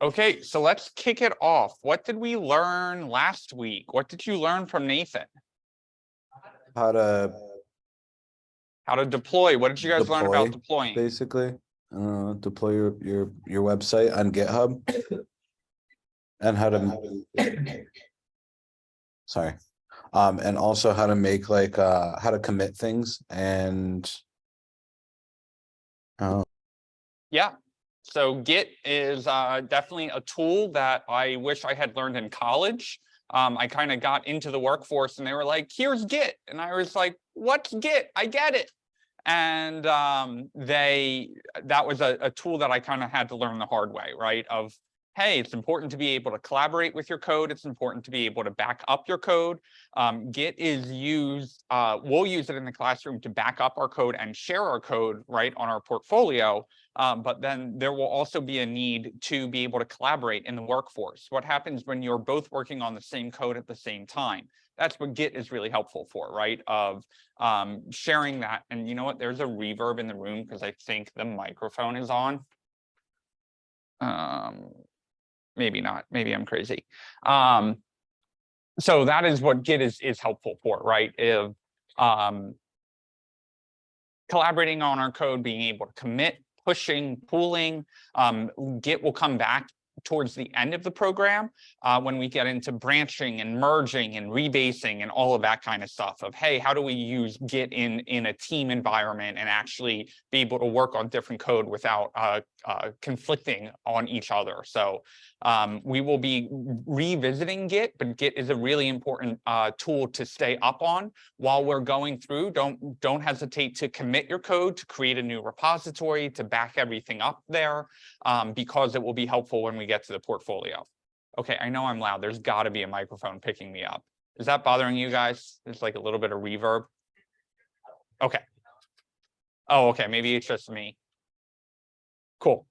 Okay, so let's kick it off. What did we learn last week? What did you learn from Nathan? How to deploy. What did you guys learn about deploying? basically deploy your website on GitHub and how to sorry. And also how to make like how to commit things and yeah. So Git is definitely a tool that I wish I had learned in college. I kind of got into the workforce and they were like, here's Git. And I was like, what's Git? I get it. And that was a tool that I kind of had to learn the hard way, right? Of, hey, it's important to be able to collaborate with your code. It's important to be able to back up your code. Git is used, we'll use it in the classroom to back up our code and share our code, right, on our portfolio. But then there will also be a need to be able to collaborate in the workforce. What happens when you're both working on the same code at the same time? That's what Git is really helpful for, right? Of sharing that. And you know what? There's a reverb in the room because I think the microphone is on. Maybe not. Maybe I'm crazy. So that is what Git is helpful for, right? If collaborating on our code, being able to commit, pushing, pooling, Git will come back towards the end of the program when we get into branching and merging and rebasing and all of that kind of stuff of, hey, how do we use Git in a team environment and actually be able to work on different code without conflicting on each other. So we will be revisiting Git, but Git is a really important tool to stay up on while we're going through. Don't hesitate to commit your code, to create a new repository, to back everything up there, because it will be helpful when we get to the portfolio. Okay, I know I'm loud. There's got to be a microphone picking me up. Is that bothering you guys? There's like a little bit of reverb. Okay. Oh, okay. Maybe it's just me. Cool.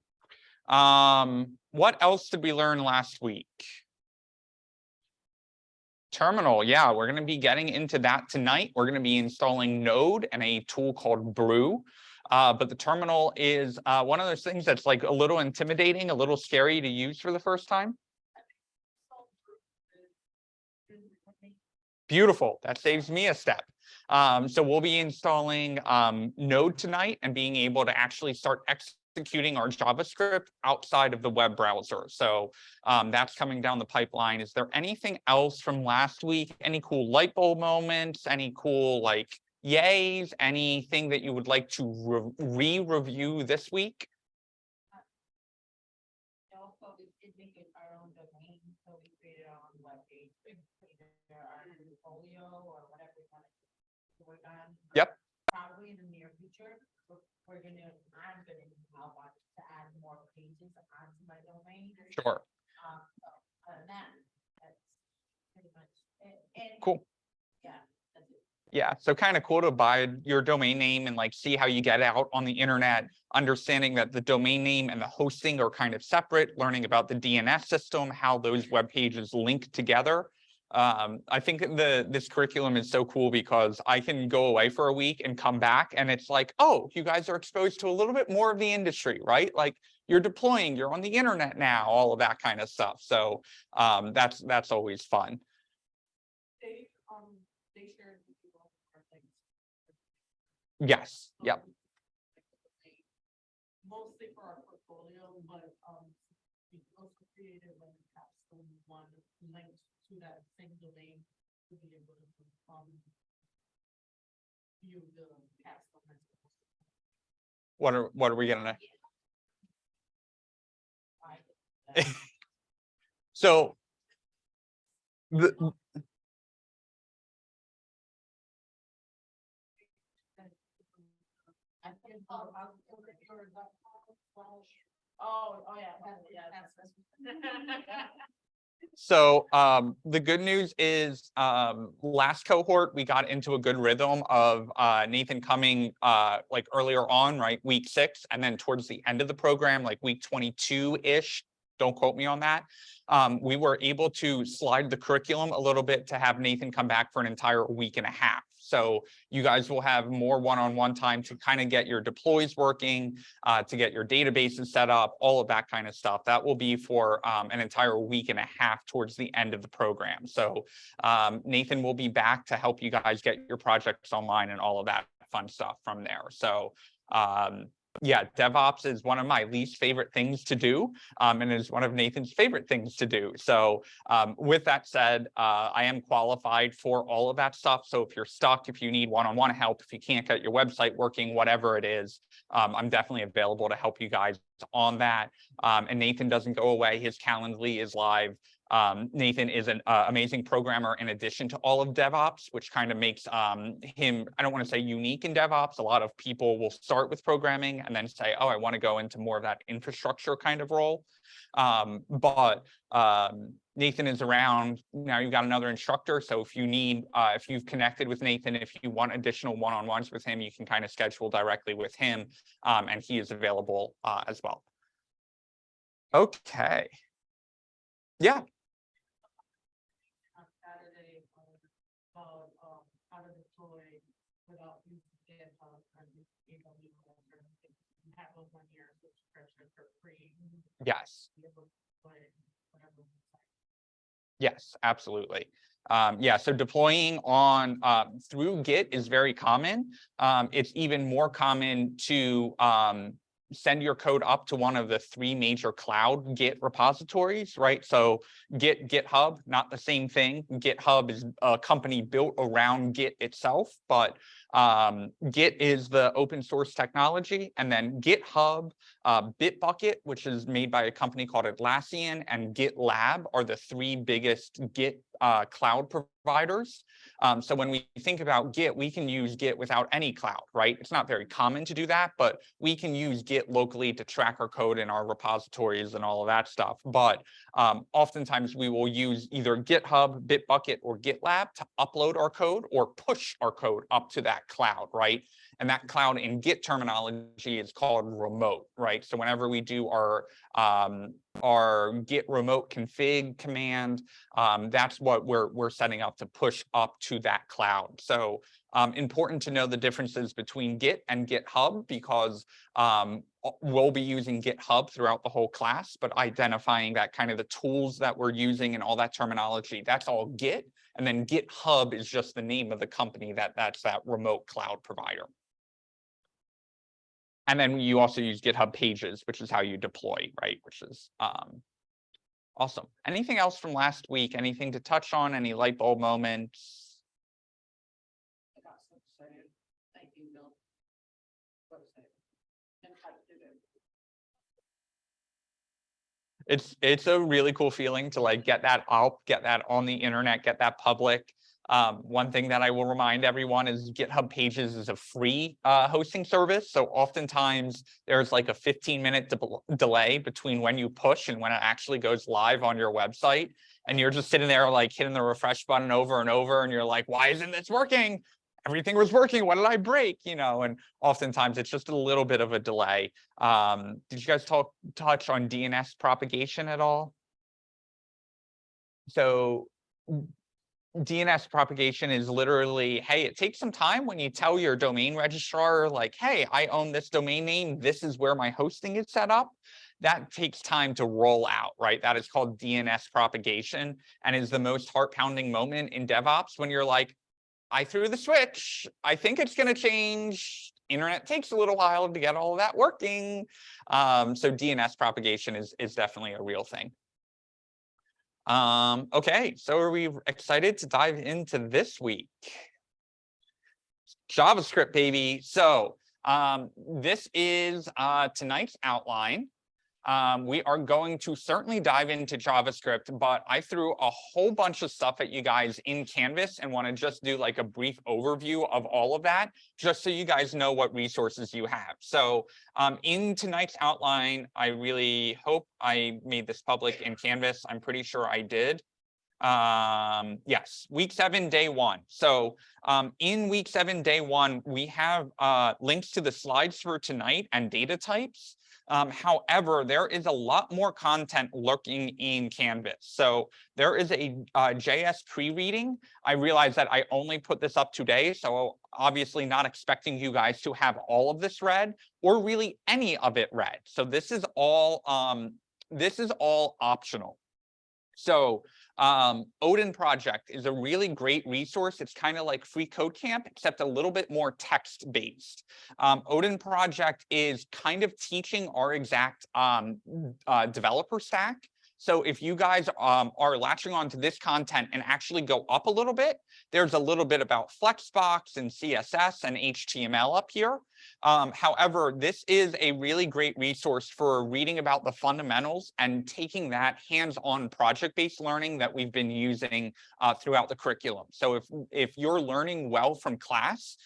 What else did we learn last week? Terminal. Yeah, we're going to be getting into that tonight. We're going to be installing Node and a tool called Brew. But the terminal is one of those things that's like a little intimidating, a little scary to use for the first time. Beautiful. That saves me a step. So we'll be installing Node tonight and being able to actually start executing our JavaScript outside of the web browser. So that's coming down the pipeline. Is there anything else from last week? Any cool light bulb moments? Any cool like yays? Anything that you would like to re-review this week? Also, we did make it our own domain, so we created our own web page, our portfolio or whatever we want to work on. Yep. Probably in the near future, I'm gonna help to add more pages onto my domain. Sure. So other than that, that's pretty much it. And cool. Yeah. That's it. Yeah, so kind of cool to buy your domain name and like see how you get out on the internet, understanding that the domain name and the hosting are kind of separate, learning about the DNS system, how those web pages link together. I think this curriculum is so cool because I can go away for a week and come back and it's like, oh, you guys are exposed to a little bit more of the industry, right? Like you're deploying, you're on the internet now, all of that kind of stuff. So that's always fun. They shared things. Yes. Yep. Mostly for our portfolio, but we also created like capstone one linked to that same domain to be able to view the capstone. What are we gonna? So So the good news is last cohort, we got into a good rhythm of Nathan coming like earlier on, right, week 6, and then towards the end of the program, like week 22-ish, don't quote me on that. We were able to slide the curriculum a little bit to have Nathan come back for an entire week and a half. So you guys will have more one-on-one time to kind of get your deploys working, to get your databases set up, all of that kind of stuff. That will be for an entire week and a half towards the end of the program. So Nathan will be back to help you guys get your projects online and all of that fun stuff from there. So yeah, DevOps is one of my least favorite things to do, and is one of Nathan's favorite things to do. So with that said, I am qualified for all of that stuff. So if you're stuck, if you need one-on-one help, if you can't get your website working, whatever it is, I'm definitely available to help you guys on that. And Nathan doesn't go away. His Calendly is live. Nathan is an amazing programmer in addition to all of DevOps, which kind of makes him, I don't want to say unique in DevOps. A lot of people will start with programming and then say, oh, I want to go into more of that infrastructure kind of role. But Nathan is around. Now you've got another instructor. So if you need, if you've connected with Nathan, if you want additional one-on-ones with him, you can kind of schedule directly with him, and he is available as well. Okay. Yeah. How to deploy without using GitHub and AWS or anything. You have a 1-year subscription for free. Yes. Be able to deploy whatever website. Yes, absolutely. Yeah, so deploying on through Git is very common. It's even more common to send your code up to one of the 3 major cloud Git repositories, right? So GitHub, not the same thing. GitHub is a company built around Git itself, but Git is the open source technology, and then GitHub, Bitbucket, which is made by a company called Atlassian, and GitLab are the 3 biggest Git cloud providers. So when we think about Git, we can use Git without any cloud, right? It's not very common to do that, but we can use Git locally to track our code in our repositories and all of that stuff. But oftentimes we will use either GitHub, Bitbucket, or GitLab to upload our code or push our code up to that cloud, right? And that cloud in Git terminology is called remote, right? So whenever we do our Git remote config command, that's what we're setting up to push up to that cloud. So important to know the differences between Git and GitHub, because we'll be using GitHub throughout the whole class, but identifying that kind of the tools that we're using and all that terminology, that's all Git. And then GitHub is just the name of the company that's that remote cloud provider. And then you also use GitHub Pages, which is how you deploy, right? Which is awesome. Anything else from last week? Anything to touch on? Any light bulb moments? I got so excited. Thank you, Bill. What was that? And how to do it. It's a really cool feeling to like get that up, get that on the internet, get that public. One thing that I will remind everyone is GitHub Pages is a free hosting service. So oftentimes there's like a 15-minute delay between when you push and when it actually goes live on your website. And you're just sitting there like hitting the refresh button over and over. And you're like, why isn't this working? Everything was working. What did I break? You know, and oftentimes it's just a little bit of a delay. Did you guys touch on DNS propagation at all? So DNS propagation is literally, hey, it takes some time when you tell your domain registrar, like, hey, I own this domain name. This is where my hosting is set up. That takes time to roll out, right? That is called DNS propagation, and is the most heart-pounding moment in DevOps when you're like, I threw the switch. I think it's going to change. Internet takes a little while to get all of that working. So DNS propagation is definitely a real thing. Okay, so are we excited to dive into this week? JavaScript, baby. So this is tonight's outline. We are going to certainly dive into JavaScript, but I threw a whole bunch of stuff at you guys in Canvas and want to just do like a brief overview of all of that, just so you guys know what resources you have. So in tonight's outline, I really hope I made this public in Canvas. I'm pretty sure I did. Yes, week 7, day 1. So in week 7, day 1, we have links to the slides for tonight and data types. However, there is a lot more content lurking in Canvas. So there is a JS pre-reading. I realize that I only put this up today, so obviously not expecting you guys to have all of this read or really any of it read. So this is all optional. So Odin Project is a really great resource. It's kind of like Free Code Camp, except a little bit more text-based. Odin Project is kind of teaching our exact developer stack. So if you guys are latching onto this content and actually go up a little bit, there's a little bit about Flexbox and CSS and HTML up here. However, this is a really great resource for reading about the fundamentals and taking that hands-on project-based learning that we've been using throughout the curriculum. So if you're learning well from class,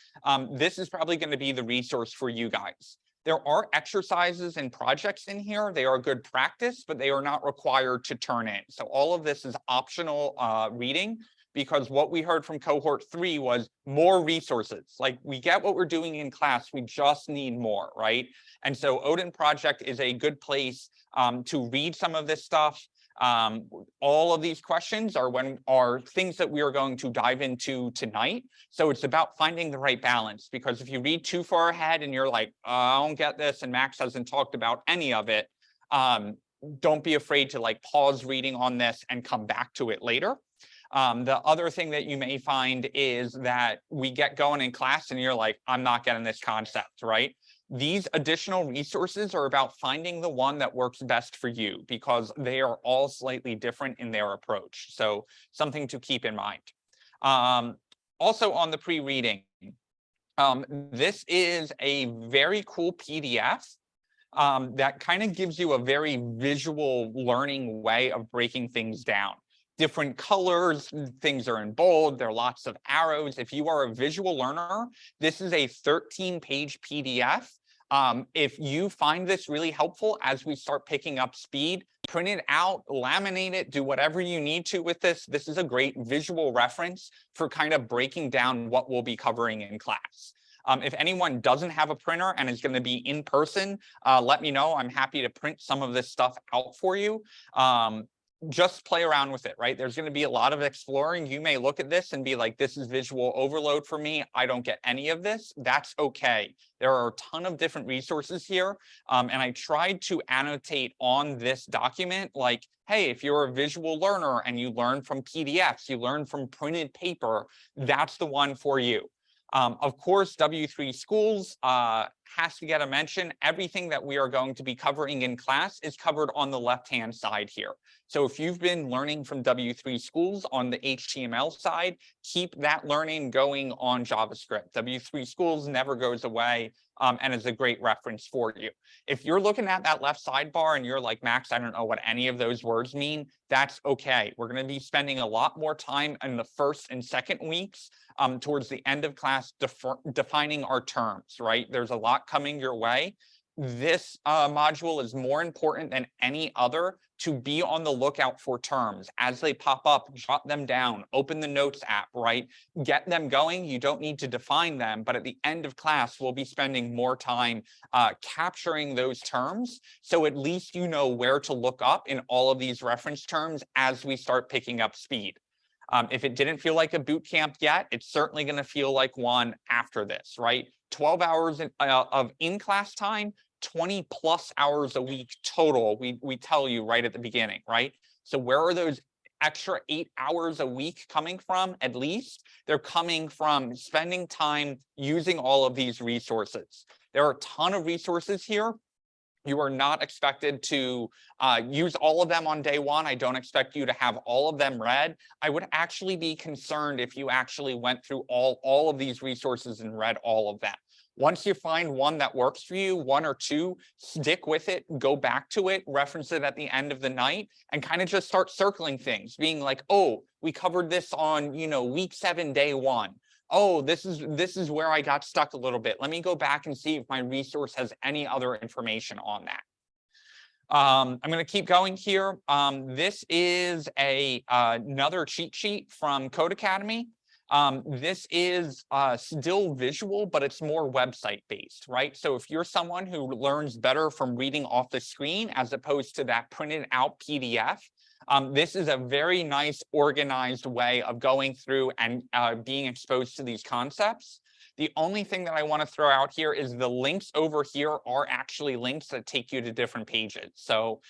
this is probably going to be the resource for you guys. There are exercises and projects in here. They are good practice, but they are not required to turn in. So all of this is optional reading, because what we heard from cohort 3 was more resources. Like, we get what we're doing in class, we just need more, right? And so Odin Project is a good place to read some of this stuff. All of these questions are things that we are going to dive into tonight. So it's about finding the right balance, because if you read too far ahead and you're like, I don't get this, and Max hasn't talked about any of it, don't be afraid to like pause reading on this and come back to it later. The other thing that you may find is that we get going in class and you're like, I'm not getting this concept, right? These additional resources are about finding the one that works best for you, because they are all slightly different in their approach. So something to keep in mind. Also on the pre-reading, this is a very cool PDF that kind of gives you a very visual learning way of breaking things down. Different colors, things are in bold, there are lots of arrows. If you are a visual learner, this is a 13-page PDF. If you find this really helpful as we start picking up speed, print it out, laminate it, do whatever you need to with this. This is a great visual reference for kind of breaking down what we'll be covering in class. If anyone doesn't have a printer and is going to be in person, let me know. I'm happy to print some of this stuff out for you. Just play around with it, right? There's going to be a lot of exploring. You may look at this and be like, this is visual overload for me. I don't get any of this. That's okay. There are a ton of different resources here. And I tried to annotate on this document, like, hey, if you're a visual learner and you learn from PDFs, you learn from printed paper, that's the one for you. Of course, W3 Schools has to get a mention. Everything that we are going to be covering in class is covered on the left-hand side here. So if you've been learning from W3 Schools on the HTML side, keep that learning going on JavaScript. W3 Schools never goes away and is a great reference for you. If you're looking at that left sidebar and you're like, Max, I don't know what any of those words mean, that's okay. We're going to be spending a lot more time in the first and second weeks towards the end of class defining our terms, right? There's a lot coming your way. This module is more important than any other to be on the lookout for terms. As they pop up, jot them down, open the notes app, right? Get them going. You don't need to define them, but at the end of class, we'll be spending more time capturing those terms. So at least you know where to look up in all of these reference terms as we start picking up speed. If it didn't feel like a boot camp yet, it's certainly going to feel like one after this, right? 12 hours of in-class time, 20 plus hours a week total, we tell you right at the beginning, right? So where are those extra 8 hours a week coming from? At least they're coming from spending time using all of these resources. There are a ton of resources here. You are not expected to use all of them on day one. I don't expect you to have all of them read. I would actually be concerned if you actually went through all of these resources and read all of them. Once you find one that works for you, one or two, stick with it, go back to it, reference it at the end of the night, and kind of just start circling things, being like, oh, we covered this on, week 7, day 1. Oh, this is where I got stuck a little bit. Let me go back and see if my resource has any other information on that. I'm going to keep going here. This is another cheat sheet from Code Academy. This is still visual, but it's more website based, right? So if you're someone who learns better from reading off the screen as opposed to that printed out PDF, this is a very nice organized way of going through and being exposed to these concepts. The only thing that I want to throw out here is the links over here are actually links that take you to different pages. So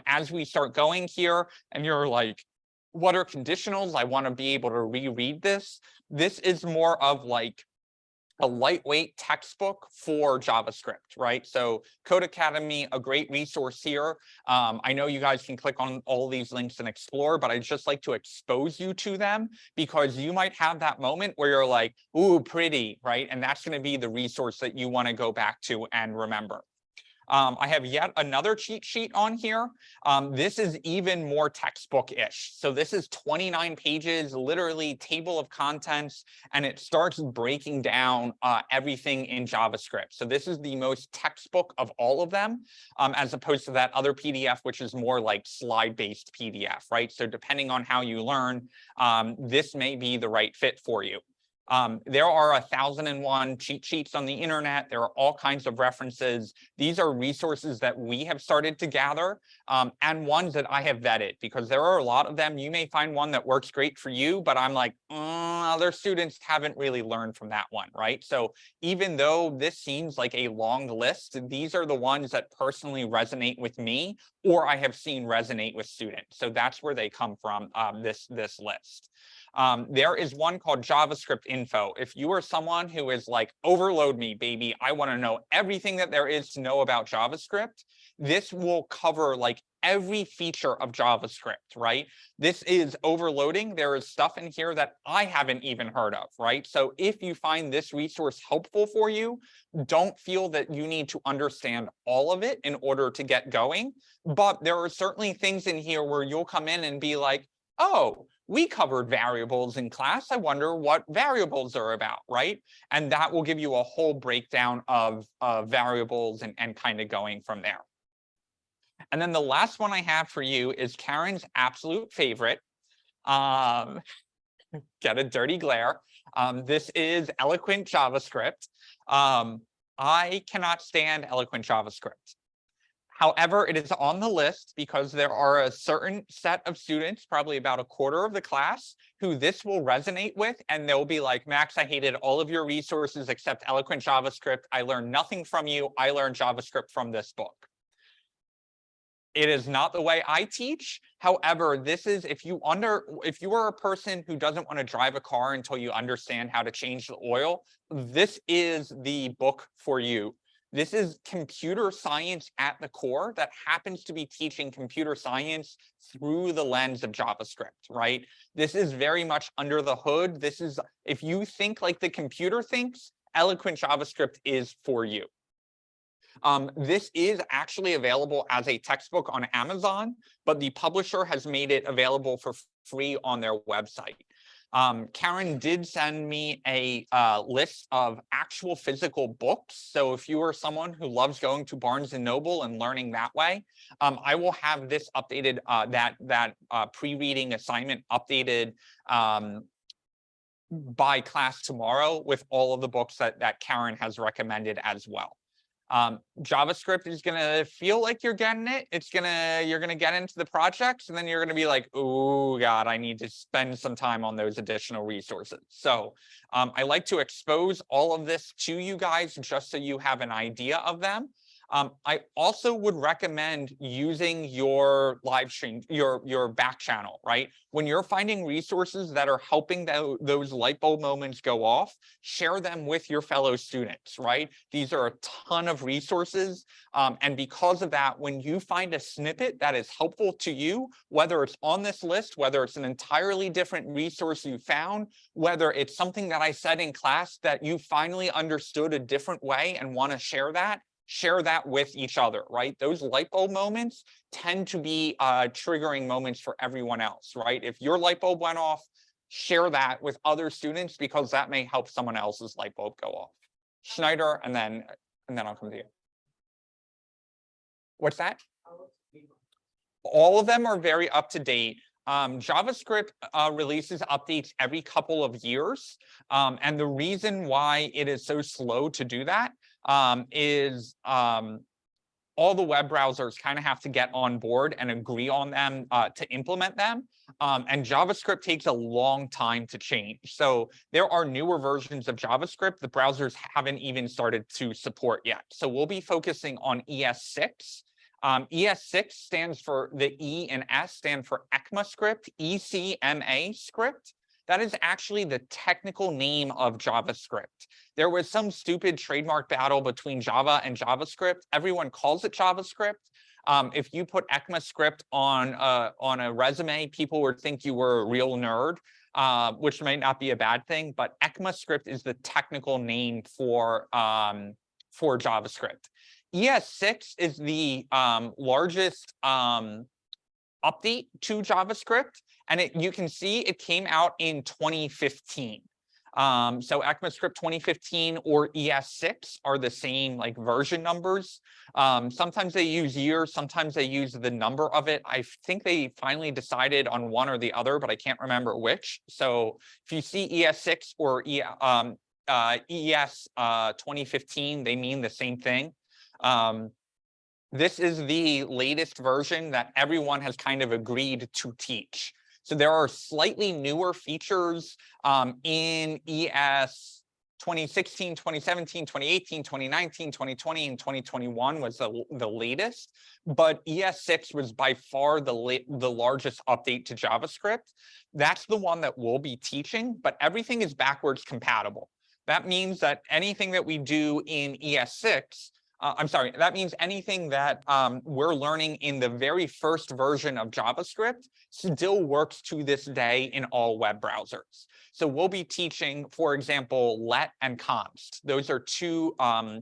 as we start going here and you're like, what are conditionals? I want to be able to reread this. This is more of like a lightweight textbook for JavaScript, right? So Code Academy, a great resource here. I know you guys can click on all these links and explore, but I'd just like to expose you to them because you might have that moment where you're like, ooh, pretty, right? And that's going to be the resource that you want to go back to and remember. I have yet another cheat sheet on here. This is even more textbook-ish. So this is 29 pages, literally table of contents, and it starts breaking down everything in JavaScript. So this is the most textbook of all of them, as opposed to that other PDF, which is more like slide-based PDF, right? So depending on how you learn, this may be the right fit for you. There are 1,001 cheat sheets on the internet. There are all kinds of references. These are resources that we have started to gather and ones that I have vetted because there are a lot of them. You may find one that works great for you, but I'm like, other students haven't really learned from that one, right? So even though this seems like a long list, these are the ones that personally resonate with me or I have seen resonate with students. So that's where they come from, this list. There is one called JavaScript Info. If you are someone who is like, overload me, baby, I want to know everything that there is to know about JavaScript, this will cover like every feature of JavaScript, right? This is overloading. There is stuff in here that I haven't even heard of, right? So if you find this resource helpful for you, don't feel that you need to understand all of it in order to get going. But there are certainly things in here where you'll come in and be like, oh, we covered variables in class. I wonder what variables are about, right? And that will give you a whole breakdown of variables and kind of going from there. And then the last one I have for you is Karen's absolute favorite. Get a dirty glare. This is Eloquent JavaScript. I cannot stand Eloquent JavaScript. However, it is on the list because there are a certain set of students, probably about a quarter of the class, who this will resonate with. And they'll be like, Max, I hated all of your resources except Eloquent JavaScript. I learned nothing from you. I learned JavaScript from this book. It is not the way I teach. However, this is if you are a person who doesn't want to drive a car until you understand how to change the oil, this is the book for you. This is computer science at the core that happens to be teaching computer science through the lens of JavaScript, right? This is very much under the hood. This is, if you think like the computer thinks, Eloquent JavaScript is for you. This is actually available as a textbook on Amazon, but the publisher has made it available for free on their website. Karen did send me a list of actual physical books. So if you are someone who loves going to Barnes & Noble and learning that way, I will have this updated, that pre-reading assignment updated by class tomorrow with all of the books that Karen has recommended as well. JavaScript is going to feel like you're getting it. You're going to get into the projects and then you're going to be like, oh God, I need to spend some time on those additional resources. So I like to expose all of this to you guys just so you have an idea of them. I also would recommend using your live stream, your back channel, right? When you're finding resources that are helping those light bulb moments go off, share them with your fellow students, right? These are a ton of resources. And because of that, when you find a snippet that is helpful to you, whether it's on this list, whether it's an entirely different resource you found, whether it's something that I said in class that you finally understood a different way and want to share that with each other, right? Those light bulb moments tend to be triggering moments for everyone else, right? If your light bulb went off, share that with other students because that may help someone else's light bulb go off. Schneider, and then I'll come to you. What's that? All of them are very up to date. JavaScript releases updates every couple of years. And the reason why it is so slow to do that is all the web browsers kind of have to get on board and agree on them to implement them. And JavaScript takes a long time to change. So there are newer versions of JavaScript the browsers haven't even started to support yet. So we'll be focusing on ES6. ES6 stands for, the E and S stand for ECMAScript, ECMA script. That is actually the technical name of JavaScript. There was some stupid trademark battle between Java and JavaScript. Everyone calls it JavaScript. If you put ECMAScript on a resume, people would think you were a real nerd, which might not be a bad thing. But ECMAScript is the technical name for JavaScript. ES6 is the largest update to JavaScript, and you can see it came out in 2015. So ECMAScript 2015 or ES6 are the same like version numbers. Sometimes they use years, sometimes they use the number of it. I think they finally decided on one or the other, but I can't remember which. So if you see ES6 or ES 2015, they mean the same thing. This is the latest version that everyone has kind of agreed to teach. So there are slightly newer features in ES 2016, 2017, 2018, 2019, 2020, and 2021 was the latest. But ES6 was by far the largest update to JavaScript. That's the one that we'll be teaching, but everything is backwards compatible. That means that anything that we do in ES6, that means anything that we're learning in the very first version of JavaScript still works to this day in all web browsers. So we'll be teaching, for example, let and const. Those are two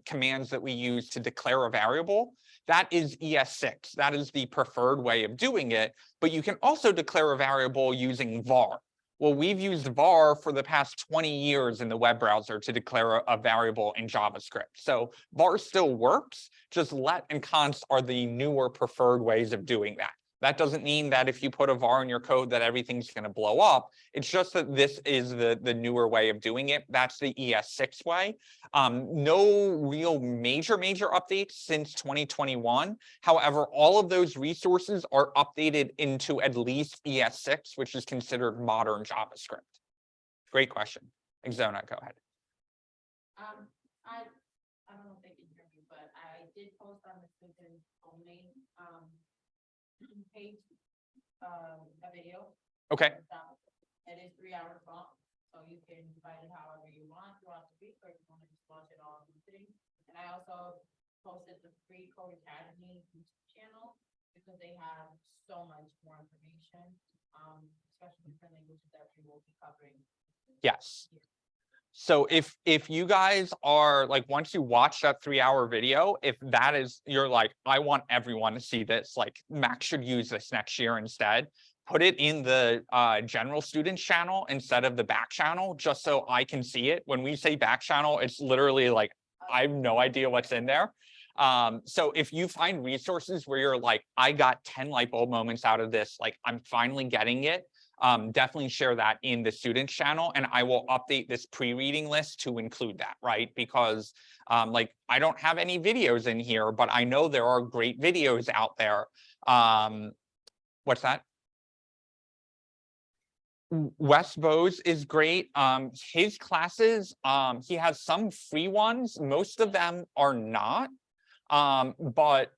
commands that we use to declare a variable. That is ES6. That is the preferred way of doing it. But you can also declare a variable using var. Well, we've used var for the past 20 years in the web browser to declare a variable in JavaScript. So var still works, just let and const are the newer preferred ways of doing that. That doesn't mean that if you put a var in your code that everything's going to blow up. It's just that this is the newer way of doing it. That's the ES6 way. No real major updates since 2021. However, all of those resources are updated into at least ES6, which is considered modern JavaScript. Great question. Xona, go ahead. I don't know if they can hear me, but I did post on the student only page a video. Okay. It is 3 hours long, so you can divide it however you want throughout the week, or if you want to just watch it all in one sitting. And I also posted the free Code Academy YouTube channel because they have so much more information, especially for languages that we will be covering. Yes. So if you guys are like, once you watch that 3-hour video, if that is, you're like, I want everyone to see this, like Max should use this next year instead, put it in the general students channel instead of the back channel, just so I can see it. When we say back channel, it's literally like, I have no idea what's in there. So if you find resources where you're like, I got 10 light bulb moments out of this, like I'm finally getting it, definitely share that in the students channel, and I will update this pre-reading list to include that, right? Because like I don't have any videos in here, but I know there are great videos out there. What's that? Wes Bose is great. His classes, he has some free ones. Most of them are not, but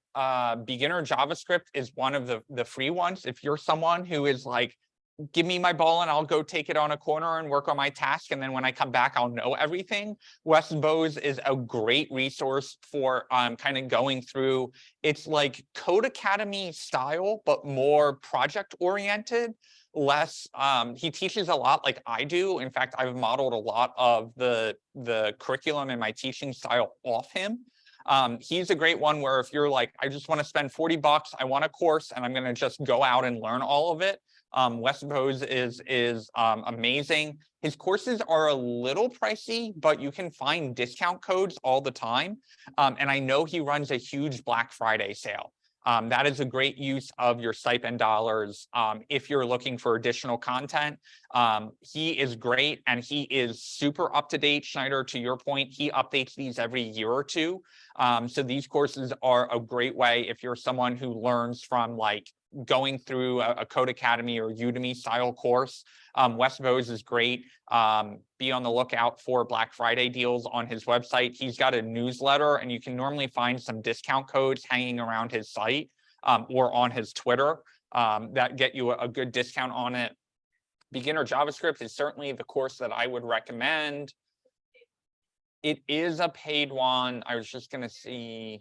beginner JavaScript is one of the free ones. If you're someone who is like, give me my ball and I'll go take it on a corner and work on my task, and then when I come back, I'll know everything. Wes Bose is a great resource for kind of going through. It's like Code Academy style, but more project oriented. Less, he teaches a lot like I do. In fact, I've modeled a lot of the curriculum and my teaching style off him. He's a great one where if you're like, I just want to spend $40, I want a course, and I'm going to just go out and learn all of it. Wes Bose is amazing. His courses are a little pricey, but you can find discount codes all the time. And I know he runs a huge Black Friday sale. That is a great use of your stipend dollars if you're looking for additional content. He is great and he is super up to date. Schneider, to your point, he updates these every year or two. So these courses are a great way if you're someone who learns from like going through a Code Academy or Udemy style course. Wes Bose is great. Be on the lookout for Black Friday deals on his website. He's got a newsletter and you can normally find some discount codes hanging around his site or on his Twitter that get you a good discount on it. Beginner JavaScript is certainly the course that I would recommend. It is a paid one. I was just going to see.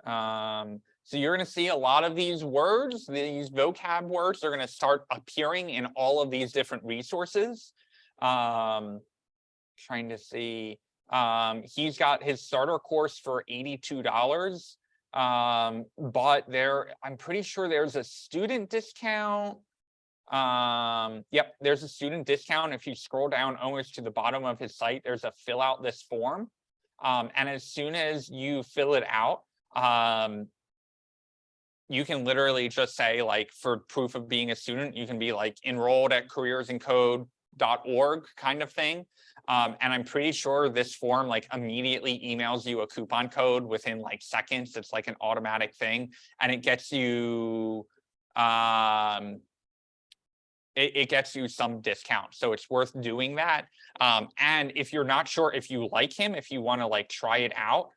So you're going to see a lot of these words, these vocab words are going to start appearing in all of these different resources. Trying to see. He's got his starter course for $82. But I'm pretty sure there's a student discount. Yep, there's a student discount. If you scroll down almost to the bottom of his site, there's a fill out this form. And as soon as you fill it out, you can literally just say, like, for proof of being a student, you can be like enrolled at careersincode.org kind of thing. And I'm pretty sure this form like immediately emails you a coupon code within like seconds. It's like an automatic thing, and it gets you it gets you some discount. So it's worth doing that. And if you're not sure if you like him, if you want to like try it out,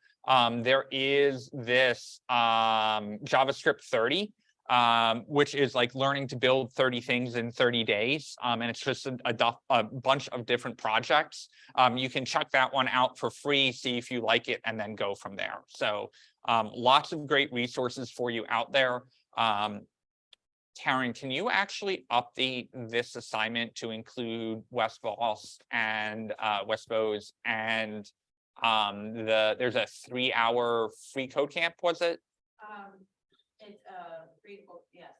there is this JavaScript 30, which is like learning to build 30 things in 30 days. And it's just a bunch of different projects. You can check that one out for free, see if you like it, and then go from there. So lots of great resources for you out there. Karen, can you actually update this assignment to include Wes Bose and there's a 3-hour free code camp, was it? It's a free code, yes.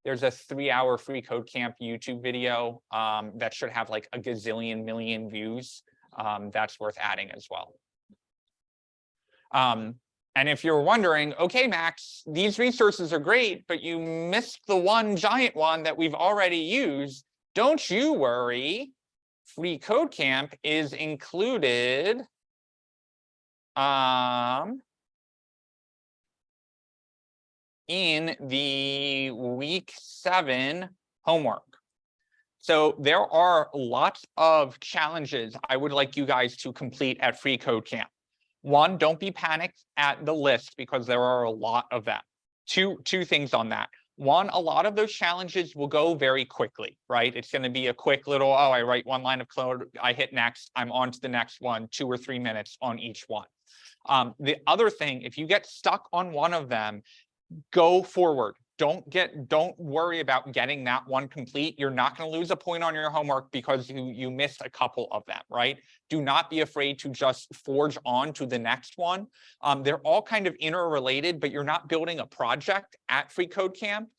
There's a 3-hour free code camp YouTube video that should have like a gazillion million views. That's worth adding as well. And if you're wondering, okay, Max, these resources are great, but you missed the one giant one that we've already used, don't you worry. Free code camp is included in the week 7 homework. So there are lots of challenges I would like you guys to complete at free code camp. One, don't be panicked at the list because there are a lot of them. Two things on that. One, a lot of those challenges will go very quickly, right? It's going to be a quick little, oh, I write one line of code, I hit next, I'm on to the next one, 2 or 3 minutes on each one. The other thing, if you get stuck on one of them, go forward. Don't worry about getting that one complete. You're not going to lose a point on your homework because you missed a couple of them, right? Do not be afraid to just forge on to the next one. They're all kind of interrelated, but you're not building a project at Free Code Camp.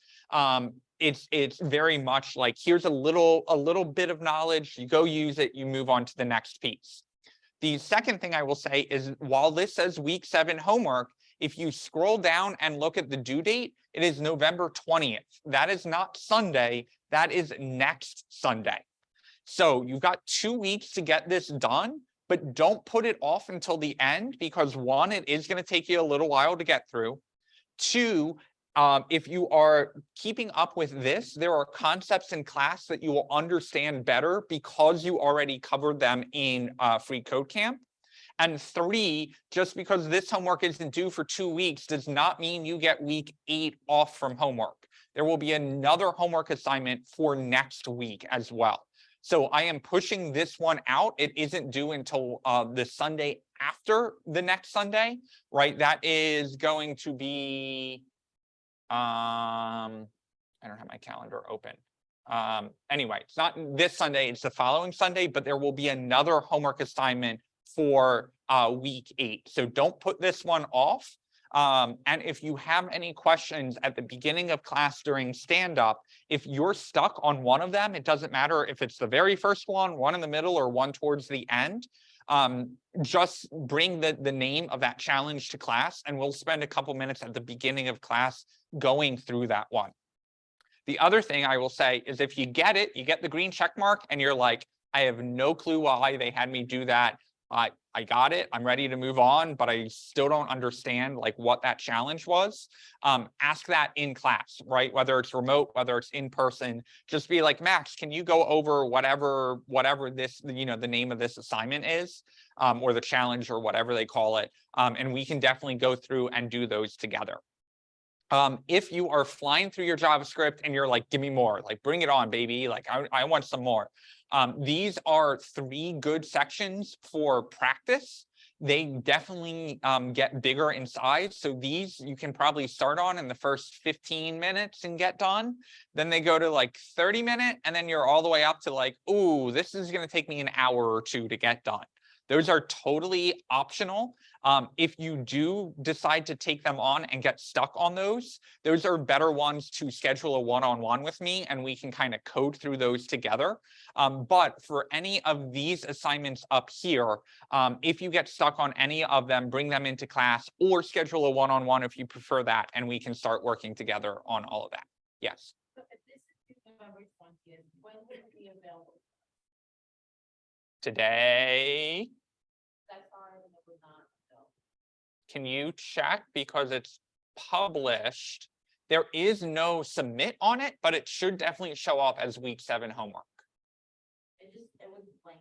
It's very much like, here's a little bit of knowledge, you go use it, you move on to the next piece. The second thing I will say is, while this says week 7 homework, if you scroll down and look at the due date, it is November 20th. That is not Sunday, that is next Sunday. So you've got 2 weeks to get this done, but don't put it off until the end, because 1, it is going to take you a little while to get through. 2, if you are keeping up with this, there are concepts in class that you will understand better because you already covered them in Free Code Camp. And 3, just because this homework isn't due for 2 weeks does not mean you get week 8 off from homework. There will be another homework assignment for next week as well. So I am pushing this one out. It isn't due until the Sunday after the next Sunday, right? That is going to be, I don't have my calendar open. Anyway, it's not this Sunday, it's the following Sunday, but there will be another homework assignment for week 8. So don't put this one off. And if you have any questions at the beginning of class during stand-up, if you're stuck on one of them, it doesn't matter if it's the very first one in the middle, or one towards the end. just bring the name of that challenge to class, and we'll spend a couple minutes at the beginning of class going through that one. The other thing I will say is if you get it, you get the green check mark and you're like, I have no clue why they had me do that. I got it. I'm ready to move on, but I still don't understand like what that challenge was. Ask that in class, right? Whether it's remote, whether it's in person, just be like, Max, can you go over whatever this, the name of this assignment is, or the challenge or whatever they call it. And we can definitely go through and do those together. If you are flying through your JavaScript and you're like, give me more, like bring it on, baby. Like I want some more. These are 3 good sections for practice. They definitely get bigger in size. So these you can probably start on in the first 15 minutes and get done. Then they go to like 30 minutes, and then you're all the way up to like, ooh, this is going to take me an hour or 2 to get done. Those are totally optional. If you do decide to take them on and get stuck on those are better ones to schedule a one-on-one with me, and we can kind of code through those together. But for any of these assignments up here, if you get stuck on any of them, bring them into class or schedule a one-on-one if you prefer that, and we can start working together on all of that. Yes. So if this is November 20th, when will it be available? Today. That's already not available. Can you check, because it's published? There is no submit on it, but it should definitely show up as week 7 homework. It was blank.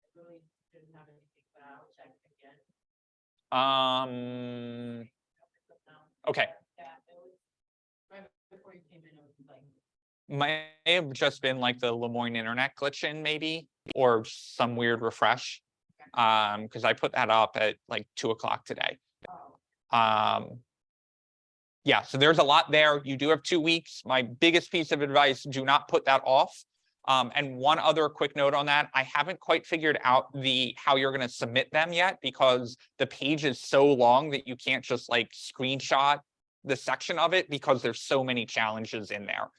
It really didn't have anything, but I'll check again. Okay. Yeah, it was right before you came in, it was blank. Might have just been like the Lemoyne internet glitching maybe, or some weird refresh. Because I put that up at like 2 o'clock today. Yeah, so there's a lot there. You do have 2 weeks. My biggest piece of advice, do not put that off. And one other quick note on that, I haven't quite figured out how you're going to submit them yet, because the page is so long that you can't just like screenshot the section of it, because there's so many challenges in there.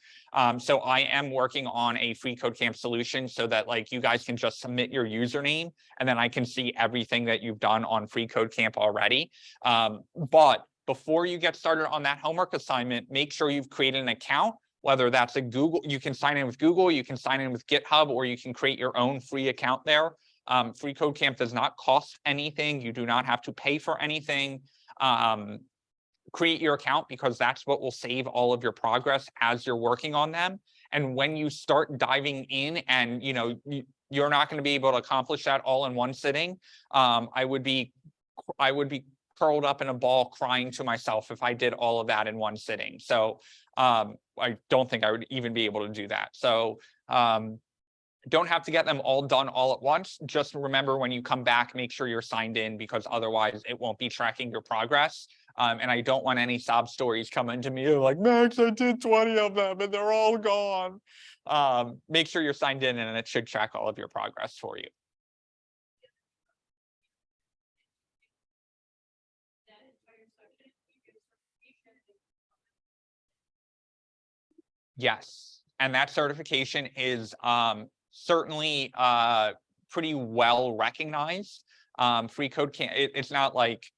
So I am working on a free code camp solution so that like you guys can just submit your username, and then I can see everything that you've done on free code camp already. But before you get started on that homework assignment, make sure you've created an account, whether that's a Google, you can sign in with Google, you can sign in with GitHub, or you can create your own free account there. Free code camp does not cost anything. You do not have to pay for anything. Create your account, because that's what will save all of your progress as you're working on them. And when you start diving in, and you're not going to be able to accomplish that all in one sitting, I would be curled up in a ball crying to myself if I did all of that in one sitting. So I don't think I would even be able to do that. So don't have to get them all done all at once. Just remember, when you come back, make sure you're signed in, because otherwise it won't be tracking your progress. And I don't want any sob stories coming to me like, Max, I did 20 of them and they're all gone. Make sure you're signed in, and it should track all of your progress for you. Yes, and that certification is certainly pretty well recognized. Free code can't, it's not like,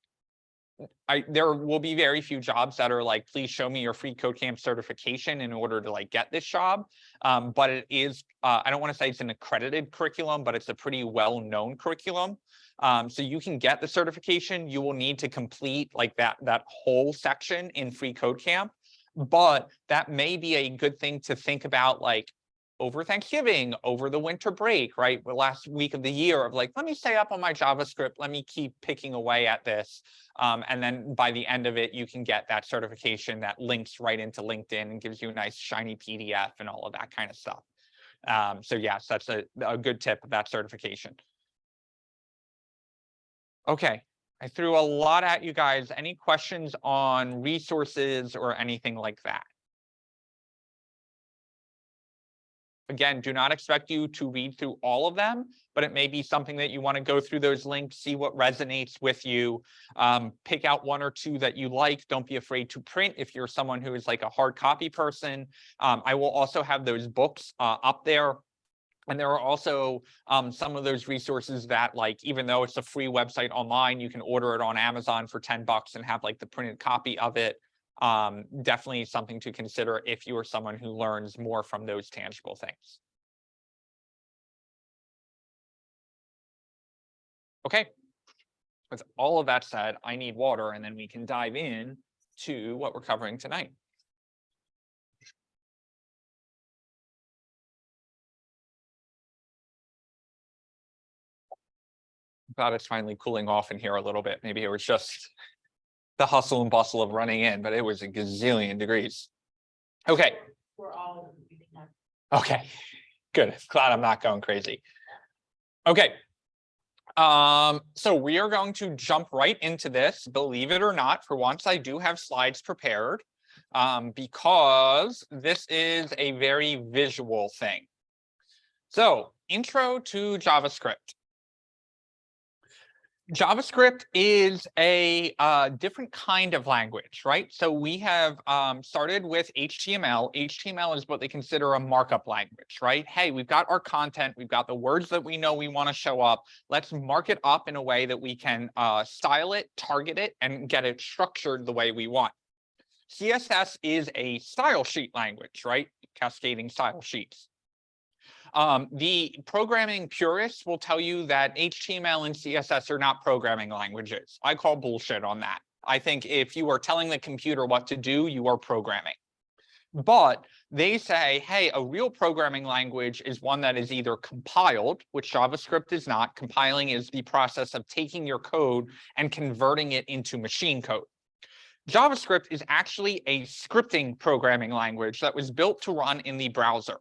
there will be very few jobs that are like, please show me your free code camp certification in order to like get this job. But it is, I don't want to say it's an accredited curriculum, but it's a pretty well-known curriculum. So you can get the certification. You will need to complete like that whole section in free code camp. But that may be a good thing to think about, like over Thanksgiving, over the winter break, right? The last week of the year, of like, let me stay up on my JavaScript. Let me keep picking away at this. And then by the end of it, you can get that certification that links right into LinkedIn and gives you a nice shiny PDF and all of that kind of stuff. So yes, that's a good tip of that certification. Okay, I threw a lot at you guys. Any questions on resources or anything like that? Again, do not expect you to read through all of them, but it may be something that you want to go through those links, see what resonates with you, pick out 1 or 2 that you like. Don't be afraid to print if you're someone who is like a hard copy person. I will also have those books up there. And there are also some of those resources that, like, even though it's a free website online, you can order it on Amazon for $10 and have like the printed copy of it. Definitely something to consider if you are someone who learns more from those tangible things. Okay. With all of that said, I need water, and then we can dive in to what we're covering tonight. Glad it's finally cooling off in here a little bit. Maybe it was just the hustle and bustle of running in, but it was a gazillion degrees. Okay. We're all. Okay. Good. Glad I'm not going crazy. Okay. So we are going to jump right into this. Believe it or not, for once I do have slides prepared, because this is a very visual thing. So, intro to JavaScript. JavaScript is a different kind of language, right? So we have started with HTML. HTML is what they consider a markup language, right? Hey, we've got our content, we've got the words that we know we want to show up. Let's mark it up in a way that we can style it, target it, and get it structured the way we want. CSS is a style sheet language, right? Cascading style sheets. The programming purists will tell you that HTML and CSS are not programming languages. I call bullshit on that. I think if you are telling the computer what to do, you are programming. But they say, hey, a real programming language is one that is either compiled, which JavaScript is not. Compiling is the process of taking your code and converting it into machine code. JavaScript is actually a scripting programming language that was built to run in the browser.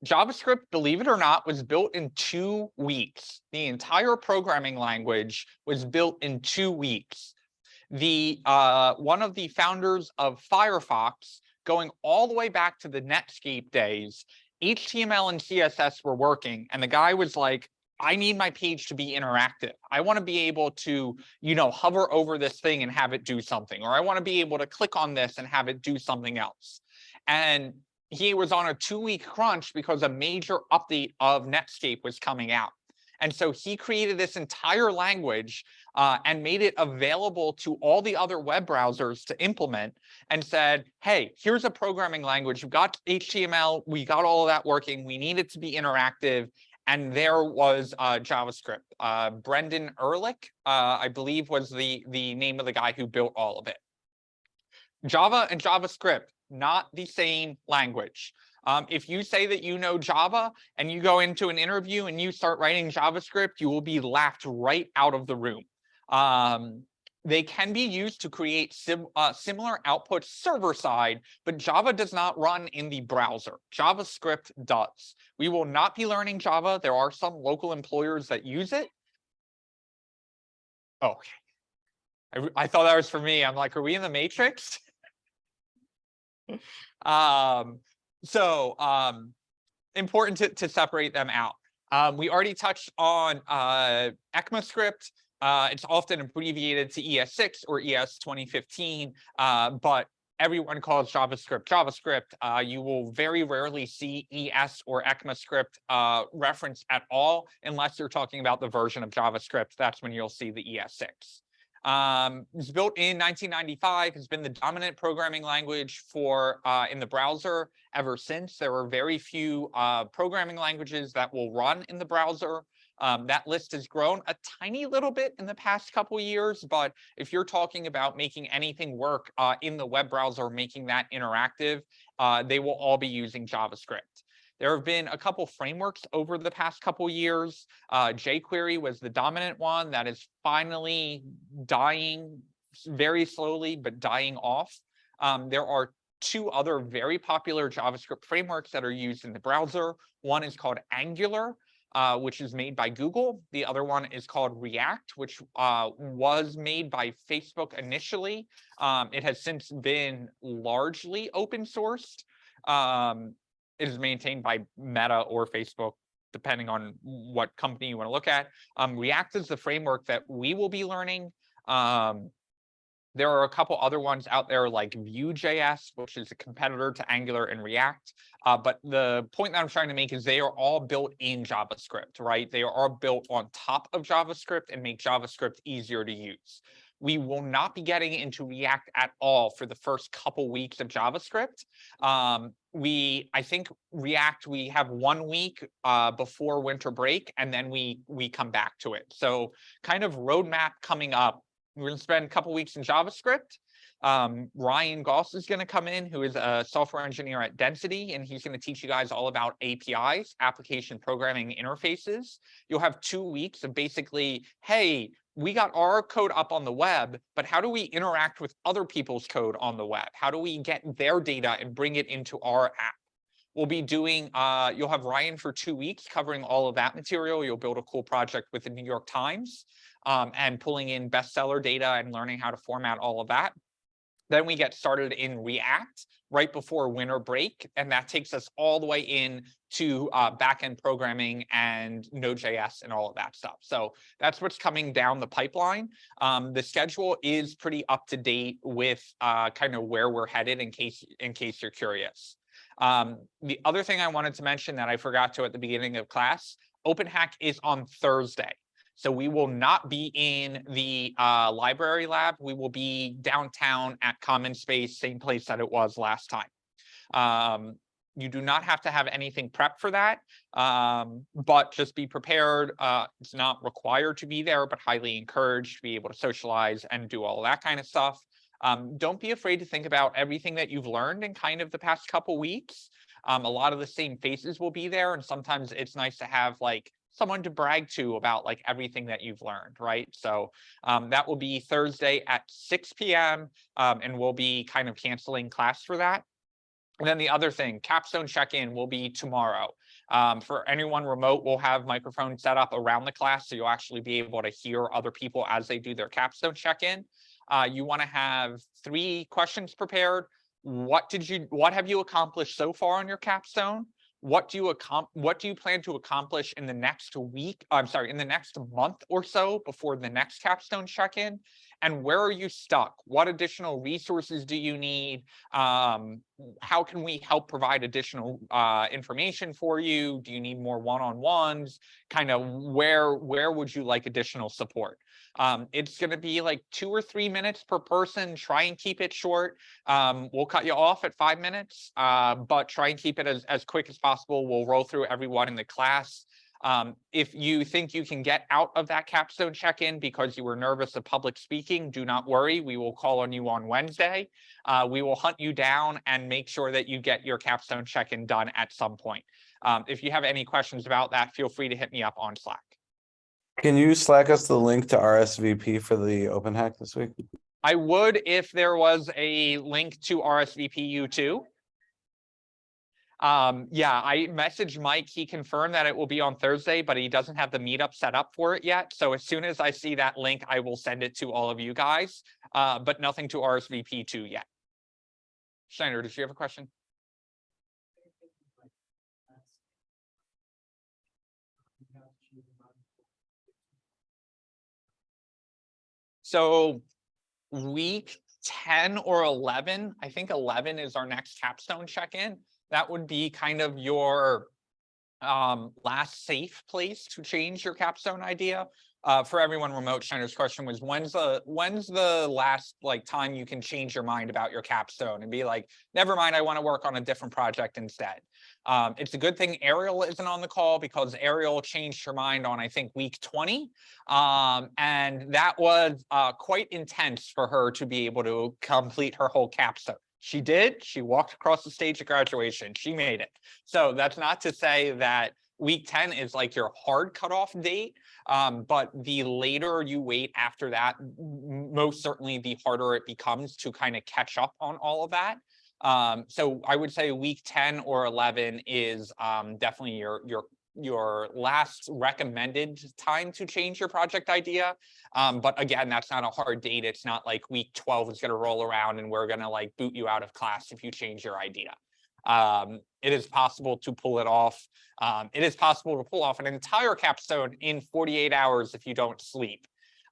JavaScript, believe it or not, was built in 2 weeks. The entire programming language was built in 2 weeks. One of the founders of Firefox, going all the way back to the Netscape days, HTML and CSS were working, and the guy was like, I need my page to be interactive. I want to be able to, hover over this thing and have it do something, or I want to be able to click on this and have it do something else. And he was on a 2-week crunch because a major update of Netscape was coming out. And so he created this entire language and made it available to all the other web browsers to implement, and said, hey, here's a programming language. We've got HTML. We got all of that working. We need it to be interactive. And there was JavaScript. Brendan Ehrlich, I believe, was the name of the guy who built all of it. Java and JavaScript, not the same language. If you say that you know Java and you go into an interview and you start writing JavaScript, you will be laughed right out of the room. They can be used to create similar outputs server side, but Java does not run in the browser. JavaScript does. We will not be learning Java. There are some local employers that use it. Oh, okay. I thought that was for me. I'm like, are we in the Matrix? Important to separate them out. We already touched on ECMAScript. It's often abbreviated to ES6 or ES 2015, but everyone calls JavaScript JavaScript. You will very rarely see ES or ECMAScript reference at all, unless you're talking about the version of JavaScript. That's when you'll see the ES6. It was built in 1995, has been the dominant programming language for in the browser ever since. There are very few programming languages that will run in the browser. That list has grown a tiny little bit in the past couple years, but if you're talking about making anything work in the web browser, making that interactive, they will all be using JavaScript. There have been a couple frameworks over the past couple years. jQuery was the dominant one that is finally dying very slowly, but dying off. There are 2 other very popular JavaScript frameworks that are used in the browser. One is called Angular, which is made by Google. The other one is called React, which was made by Facebook initially. It has since been largely open sourced. It is maintained by Meta or Facebook, depending on what company you want to look at. React is the framework that we will be learning. The There are a couple other ones out there like Vue.js, which is a competitor to Angular and React. But the point that I'm trying to make is they are all built in JavaScript, right? They are all built on top of JavaScript and make JavaScript easier to use. We will not be getting into React at all for the first couple weeks of JavaScript. I think React, we have 1 week before winter break, and then we come back to it. So kind of roadmap coming up. We're going to spend a couple weeks in JavaScript. Ryan Goss is going to come in, who is a software engineer at Density, and he's going to teach you guys all about APIs, application programming interfaces. You'll have 2 weeks of basically, hey, we got our code up on the web, but how do we interact with other people's code on the web? How do we get their data and bring it into our app? We'll be doing, you'll have Ryan for 2 weeks covering all of that material. You'll build a cool project with the New York Times and pulling in bestseller data and learning how to format all of that. Then we get started in React right before winter break, and that takes us all the way in to backend programming and Node.js and all of that stuff. So that's what's coming down the pipeline. The schedule is pretty up to date with kind of where we're headed in case you're curious. The other thing I wanted to mention that I forgot to at the beginning of class, OpenHack is on Thursday. So we will not be in the library lab. We will be downtown at Common Space, same place that it was last time. You do not have to have anything prepped for that, but just be prepared. It's not required to be there, but highly encouraged to be able to socialize and do all that kind of stuff. Don't be afraid to think about everything that you've learned in kind of the past couple weeks. A lot of the same faces will be there, and sometimes it's nice to have like someone to brag to about like everything that you've learned, right? So that will be Thursday at 6 p.m. And we'll be kind of canceling class for that. And then the other thing, capstone check-in will be tomorrow. For anyone remote, we'll have microphones set up around the class, so you'll actually be able to hear other people as they do their capstone check-in. You want to have 3 questions prepared. What have you accomplished so far on your capstone? What do you plan to accomplish in the next week? I'm sorry, in the next month or so before the next capstone check-in? And where are you stuck? What additional resources do you need? How can we help provide additional information for you? Do you need more one-on-ones? Kind of where would you like additional support? It's going to be like 2 or 3 minutes per person. Try and keep it short. We'll cut you off at 5 minutes, but try and keep it as quick as possible. We'll roll through everyone in the class. If you think you can get out of that capstone check-in because you were nervous of public speaking, do not worry. We will call on you on Wednesday. We will hunt you down and make sure that you get your capstone check-in done at some point. If you have any questions about that, feel free to hit me up on Slack. Can you Slack us the link to RSVP for the OpenHack this week? I would if there was a link to RSVP you too. Yeah, I messaged Mike. He confirmed that it will be on Thursday, but he doesn't have the meetup set up for it yet. So as soon as I see that link, I will send it to all of you guys, but nothing to RSVP to yet. Shiner, did you have a question? So week 10 or 11, I think 11 is our next capstone check-in. That would be kind of your last safe place to change your capstone idea. For everyone remote, Shiner's question was, when's the last like time you can change your mind about your capstone and be like, never mind, I want to work on a different project instead. It's a good thing Ariel isn't on the call, because Ariel changed her mind on, I think, week 20. And that was quite intense for her to be able to complete her whole capstone. She did. She walked across the stage at graduation. She made it. So that's not to say that week 10 is like your hard cutoff date, but the later you wait after that, most certainly the harder it becomes to kind of catch up on all of that. So I would say week 10 or 11 is definitely your last recommended time to change your project idea. But again, that's not a hard date. It's not like week 12 is going to roll around and we're going to like boot you out of class if you change your idea. It is possible to pull it off. It is possible to pull off an entire capstone in 48 hours if you don't sleep.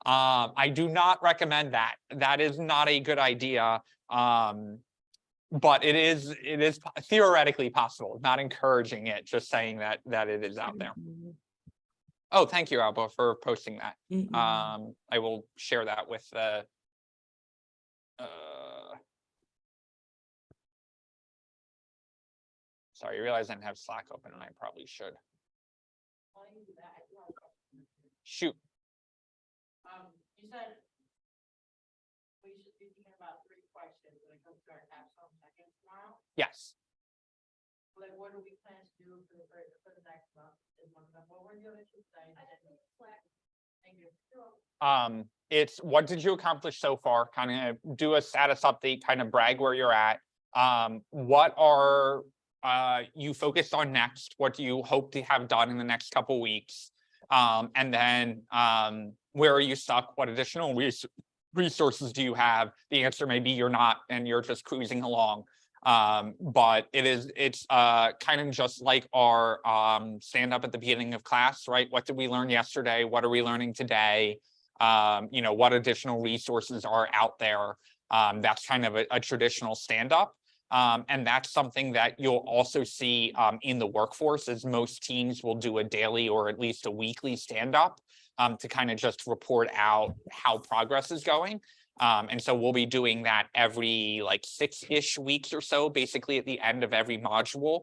I do not recommend that. That is not a good idea. But it is theoretically possible, not encouraging it, just saying that it is out there. Oh, thank you, Alba, for posting that. I will share that with the sorry, I realize I didn't have Slack open and I probably should. While you do that, I do have a question. Shoot. You said we should be thinking about 3 questions when it comes to our capstone check-in tomorrow. Yes. Like, what do we plan to do for the next month? Is one of them, what were the other 2 things? Thank you. It's what did you accomplish so far? Kind of do a status update, kind of brag where you're at. What are you focused on next? What do you hope to have done in the next couple weeks? And then where are you stuck? What additional resources do you have? The answer may be you're not, and you're just cruising along. But it's kind of just like our stand up at the beginning of class, right? What did we learn yesterday? What are we learning today? You know, what additional resources are out there? That's kind of a traditional stand up. And that's something that you'll also see in the workforce, as most teams will do a daily or at least a weekly stand up to kind of just report out how progress is going. And so we'll be doing that every like 6-ish weeks or so, basically at the end of every module.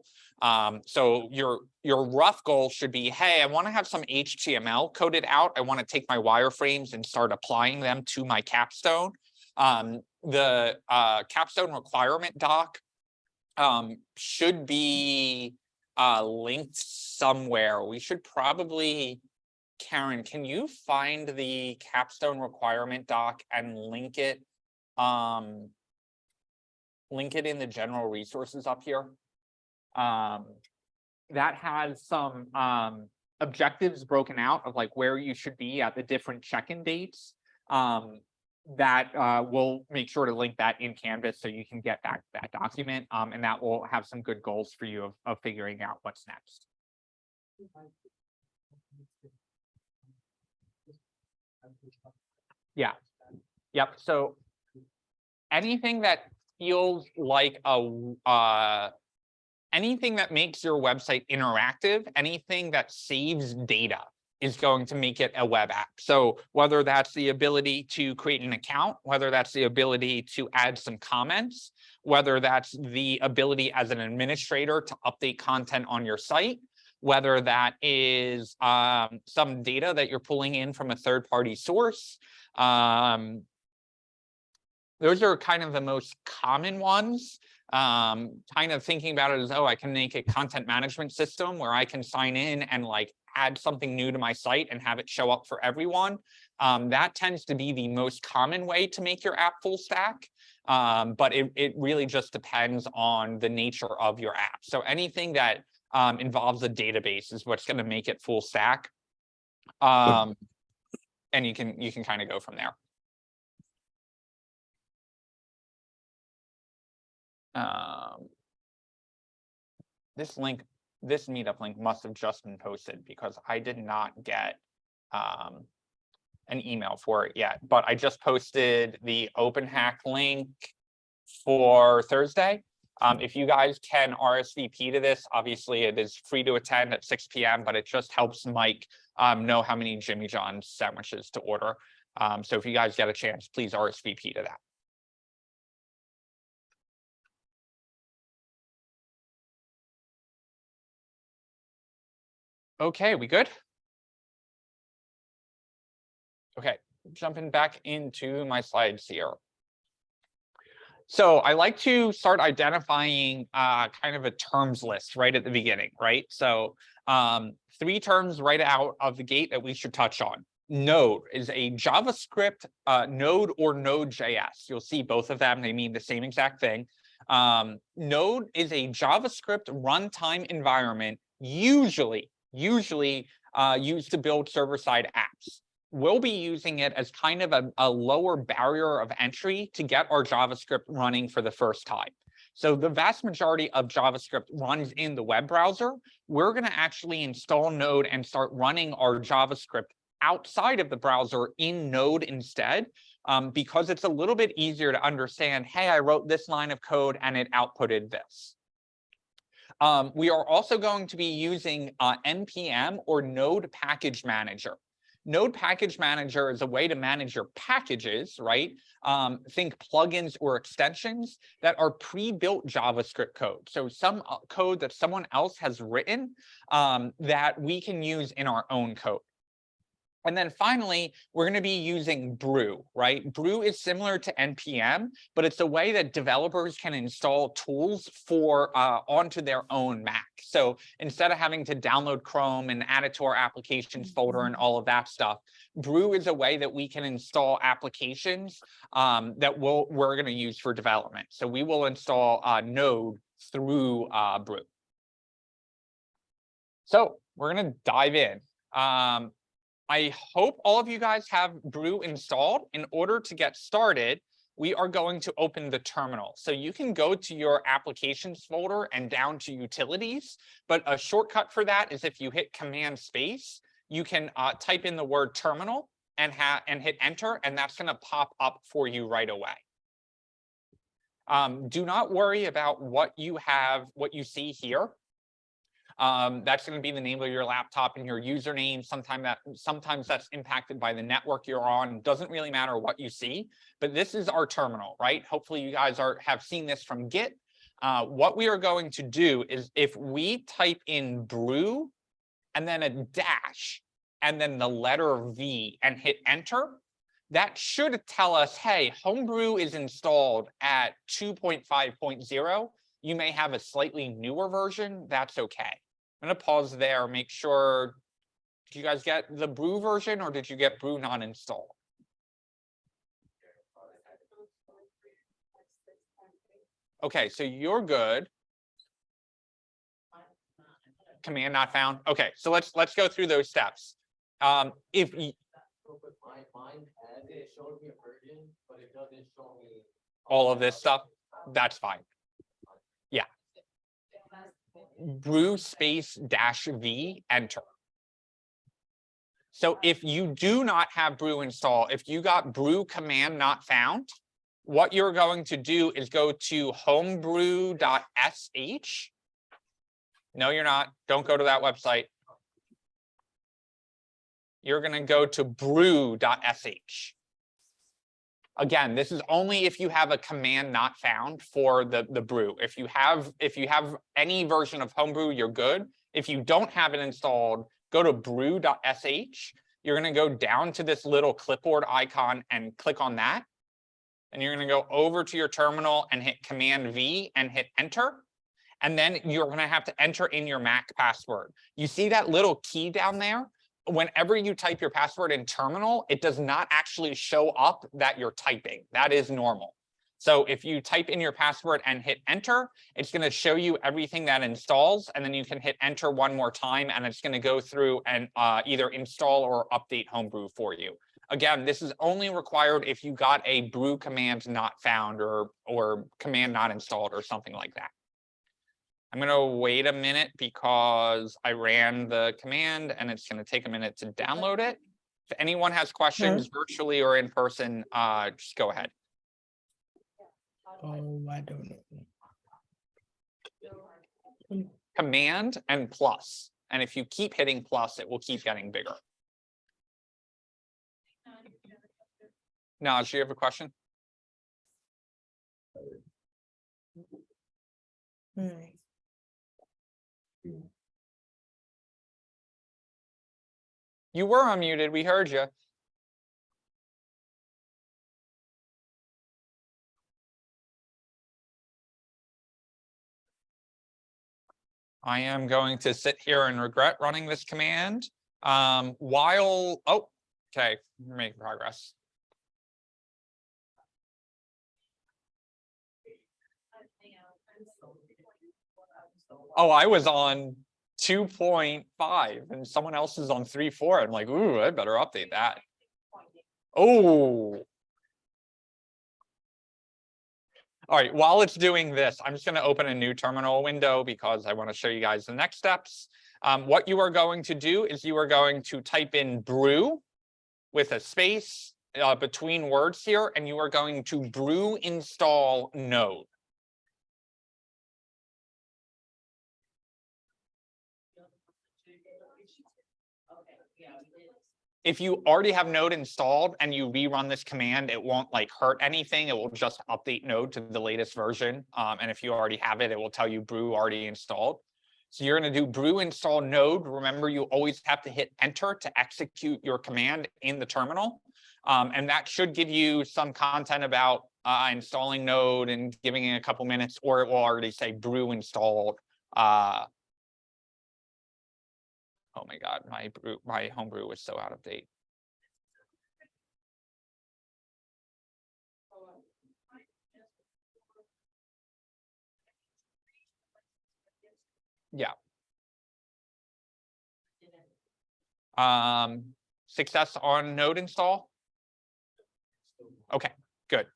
So your rough goal should be, hey, I want to have some HTML coded out. I want to take my wireframes and start applying them to my capstone. The capstone requirement doc should be linked somewhere. We should probably, Karen, can you find the capstone requirement doc and link it in the general resources up here? That has some objectives broken out of like where you should be at the different check-in dates. That we'll make sure to link that in Canvas so you can get back that document, and that will have some good goals for you of figuring out what's next. Yeah. Yep. So anything that feels like anything that makes your website interactive, anything that saves data is going to make it a web app. So whether that's the ability to create an account, whether that's the ability to add some comments, whether that's the ability as an administrator to update content on your site, whether that is some data that you're pulling in from a third-party source. Those are kind of the most common ones. Kind of thinking about it as, oh, I can make a content management system where I can sign in and like add something new to my site and have it show up for everyone. That tends to be the most common way to make your app full stack. But it really just depends on the nature of your app. So anything that involves a database is what's going to make it full stack. And you can kind of go from there. This meetup link must have just been posted because I did not get an email for it yet, but I just posted the open hack link for Thursday. If you guys can RSVP to this, obviously it is free to attend at 6 p.m., but it just helps Mike know how many Jimmy John's sandwiches to order. So if you guys get a chance, please RSVP to that. Okay, we good? Okay, jumping back into my slides here. So I like to start identifying kind of a terms list right at the beginning, right? So 3 terms right out of the gate that we should touch on. Node is a JavaScript node or Node.js. You'll see both of them, they mean the same exact thing. Node is a JavaScript runtime environment, usually used to build server-side apps. We'll be using it as kind of a lower barrier of entry to get our JavaScript running for the first time. So the vast majority of JavaScript runs in the web browser. We're going to actually install Node and start running our JavaScript outside of the browser in Node instead, because it's a little bit easier to understand, hey, I wrote this line of code and it outputted this. We are also going to be using NPM or Node Package Manager. Node Package Manager is a way to manage your packages, right? Think plugins or extensions that are pre-built JavaScript code. So some code that someone else has written that we can use in our own code. And then finally, we're going to be using Brew, right? Brew is similar to NPM, but it's a way that developers can install tools for onto their own Mac. So instead of having to download Chrome and add it to our applications folder and all of that stuff, Brew is a way that we can install applications that we're going to use for development. So we will install Node through Brew. So we're going to dive in. I hope all of you guys have Brew installed. In order to get started, we are going to open the terminal. So you can go to your applications folder and down to utilities, but a shortcut for that is if you hit Command space, you can type in the word terminal and hit enter, and that's going to pop up for you right away. Do not worry about what you see here. That's going to be the name of your laptop and your username. Sometimes that's impacted by the network you're on. It doesn't really matter what you see, but this is our terminal, right? Hopefully you guys have seen this from Git. What we are going to do is if we type in brew and then a dash and then the letter V and hit enter, that should tell us, hey, Homebrew is installed at 2.5.0. You may have a slightly newer version. That's okay. I'm going to pause there, make sure, did you guys get the Brew version or did you get Brew not installed? Okay, so you're good. Command not found. Okay, so let's go through those steps. If you, it showed me a version, but it doesn't show me all of this stuff, that's fine. Yeah. Brew space -V, enter. So if you do not have Brew installed, if you got Brew command not found, what you're going to do is go to homebrew.sh. No, you're not. Don't go to that website. You're going to go to brew.sh. Again, this is only if you have a command not found for the Brew. If you have any version of Homebrew, you're good. If you don't have it installed, go to brew.sh. You're going to go down to this little clipboard icon and click on that. And you're going to go over to your terminal and hit Command V and hit enter. And then you're going to have to enter in your Mac password. You see that little key down there? Whenever you type your password in terminal, it does not actually show up that you're typing. That is normal. So if you type in your password and hit enter, it's going to show you everything that installs, and then you can hit enter one more time, and it's going to go through and either install or update Homebrew for you. Again, this is only required if you got a brew command not found or command not installed or something like that. I'm going to wait a minute because I ran the command and it's going to take a minute to download it. If anyone has questions virtually or in person, just go ahead. Oh, I don't know. Command and plus. And if you keep hitting plus, it will keep getting bigger. Naj, do you have a question? You were unmuted. We heard you. I am going to sit here and regret running this command while, oh, okay, we're making progress. Oh, I was on 2.5 and someone else is on 3.4. I'm like, ooh, I better update that. Oh. All right, while it's doing this, I'm just going to open a new terminal window because I want to show you guys the next steps. What you are going to do is you are going to type in brew with a space between words here, and you are going to brew install node. Okay, yeah, we did. If you already have node installed and you rerun this command, it won't like hurt anything. It will just update node to the latest version. And if you already have it, it will tell you brew already installed. So you're going to do brew install node. Remember, you always have to hit enter to execute your command in the terminal. And that should give you some content about installing node and giving it a couple minutes, or it will already say brew installed. Oh my God, my homebrew was so out of date. Yeah. Success on node install. Okay, good.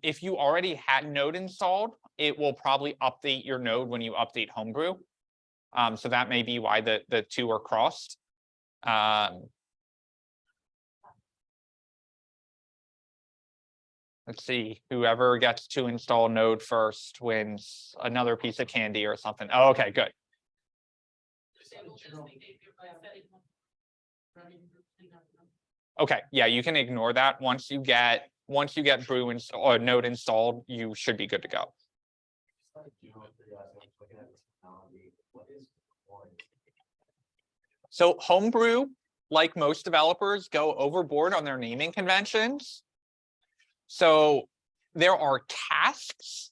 If you already had node installed, it will probably update your node when you update homebrew. So that may be why the two are crossed. Let's see, whoever gets to install node first wins another piece of candy or something. Oh, okay, good. Okay, yeah, you can ignore that. Once you get brew or node installed, you should be good to go. So homebrew, like most developers, go overboard on their naming conventions. So there are casks,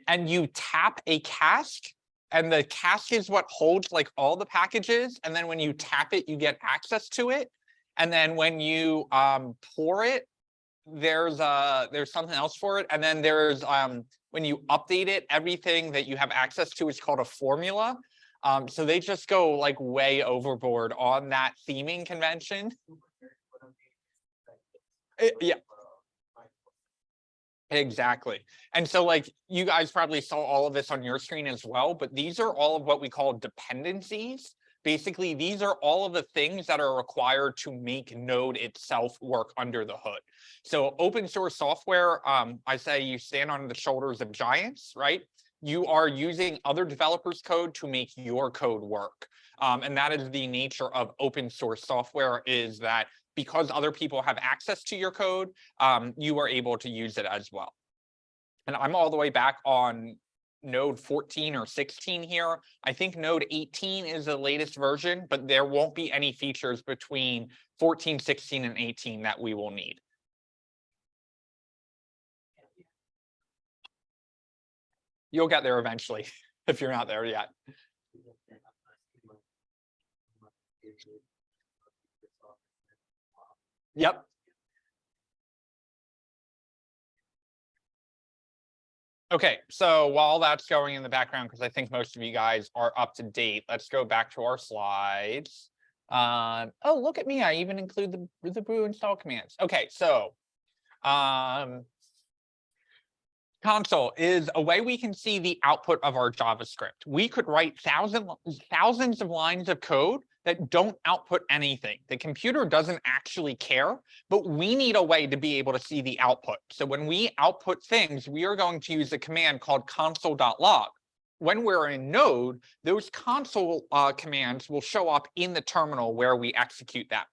and you tap a cask, and the cask is what holds like all the packages. And then when you tap it, you get access to it. And then when you pour it, there's something else for it. And then there's when you update it, everything that you have access to is called a formula. So they just go like way overboard on that theming convention. Yeah. Exactly. And so like you guys probably saw all of this on your screen as well, but these are all of what we call dependencies. Basically, these are all of the things that are required to make Node itself work under the hood. So open source software, I say you stand on the shoulders of giants, right? You are using other developers' code to make your code work. And that is the nature of open source software, is that because other people have access to your code, you are able to use it as well. And I'm all the way back on Node 14 or 16 here. I think Node 18 is the latest version, but there won't be any features between 14, 16, and 18 that we will need. You'll get there eventually if you're not there yet. Yep. Okay, so while that's going in the background, because I think most of you guys are up to date, let's go back to our slides. Oh, look at me, I even include the brew install commands. Okay, so console is a way we can see the output of our JavaScript. We could write thousands of lines of code that don't output anything. The computer doesn't actually care, but we need a way to be able to see the output. So when we output things, we are going to use a command called console.log. When we're in Node, those console commands will show up in the terminal where we execute that.